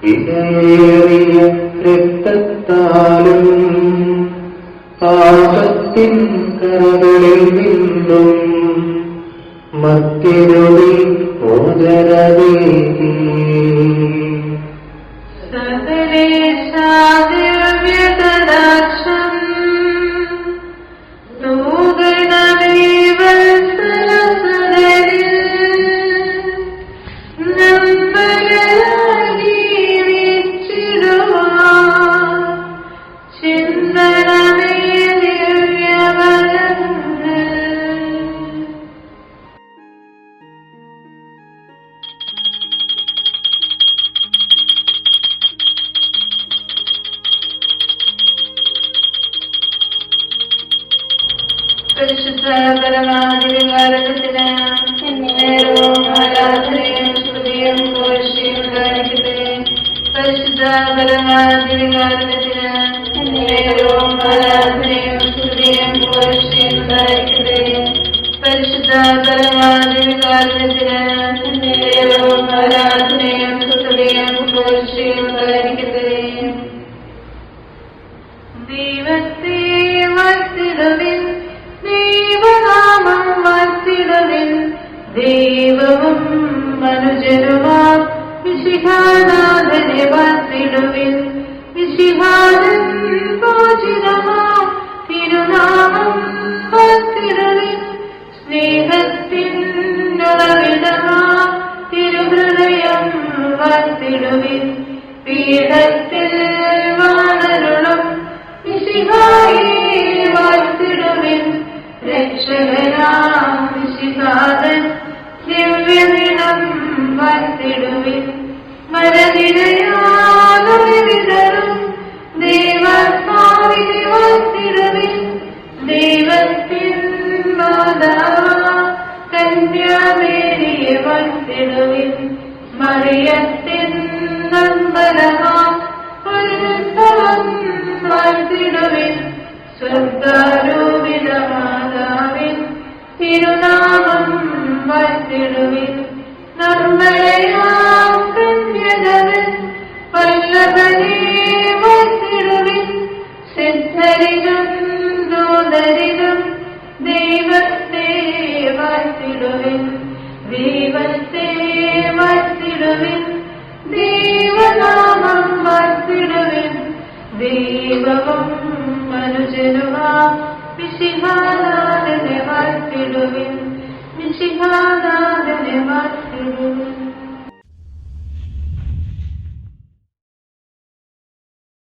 വിലയേറിയ രക്തത്താലും പാപത്തിൻ കരകളിൽ നിന്നും മത്തിനുള്ളിൽ മോചനമേകി സകല സർവേശാദിവ്യകടാക്ഷം തൂകണമേ വത്സലസുതരിൽ നമ്മളിൽ ജീവിച്ചിടുവാൻ ചിന്തനമേ ദിവ്യവരങ്ങൾ. പരിശുദ്ധ പരമാധികാരത്തിന് നേരവും ആരാധനയും സ്തുതിയും പുകഴ്ചയും ഉണ്ടായിരിക്കട്ടെ. പരിശുദ്ധ പരമാധികാരത്തിന് നേരവും ആരാധനയും സ്തുതിയും പുകഴ്ചയും ഉണ്ടായിരിക്കട്ടെ. പരിശുദ്ധ പരമാധികാരത്തിന് നേരവും ആരാധനയും സ്തുതിയും പുകഴ്ചയും ഉണ്ടായിരിക്കട്ടെ. ദൈവത്തെ വാഴ്ത്തിടുവിൻ, ദൈവനാമം വാഴ്ത്തിടുവിൻ. ദൈവവും മനുജനുമാം മിശിഹാനാഥനെ വാഴ്ത്തിടുവിൻ. മിശിഹാനൻ പൂജിതമാം തിരുനാമം വാഴ്ത്തിടുവിൻ. സ്നേഹത്തിൻ ഉറവിടമാം തിരുഹൃദയം വാഴ്ത്തിടുവിൻ. പീഠത്തിൽ വാണരുളും മിശിഹായെ വാഴ്ത്തിടുവിൻ. രക്ഷകനാം മിശിഹാതൻ ദിവ്യദിനം വാഴ്ത്തിടുവിൻ. മരനിരയാലും ദൈവസ്വാമിനെ വാഴ്ത്തിടുവിൻ. ദൈവത്തിൻ മാതാവാം കന്യാമേരിയെ വാഴ്ത്തിടുവിൻ. മറിയത്തിൻ നന്ദനമാം ഉത്ഭവം വാഴ്ത്തിടുവിൻ. സ്വർഗാരോപിത മാതാവിൻ തിരുനാമം വാഴ്ത്തിടുവിൻ. നിർമ്മലയാം കന്യകവൻ വല്ലഭനെ വാഴ്ത്തിടുവിൻ. സിദ്ധരിലും ദൂതരിലും ദൈവത്തെ വാഴ്ത്തിടുവിൻ. ദൈവത്തെ വാഴ്ത്തിടുവിൻ. ദൈവനാമം വാഴ്ത്തിടുവിൻ. ദൈവവും മനുജനുമാം മിശിഹാനാഥനെ വാഴ്ത്തിടുവിൻ. മിശിഹാനാഥനെ വാഴ്ത്തിടുവിൻ.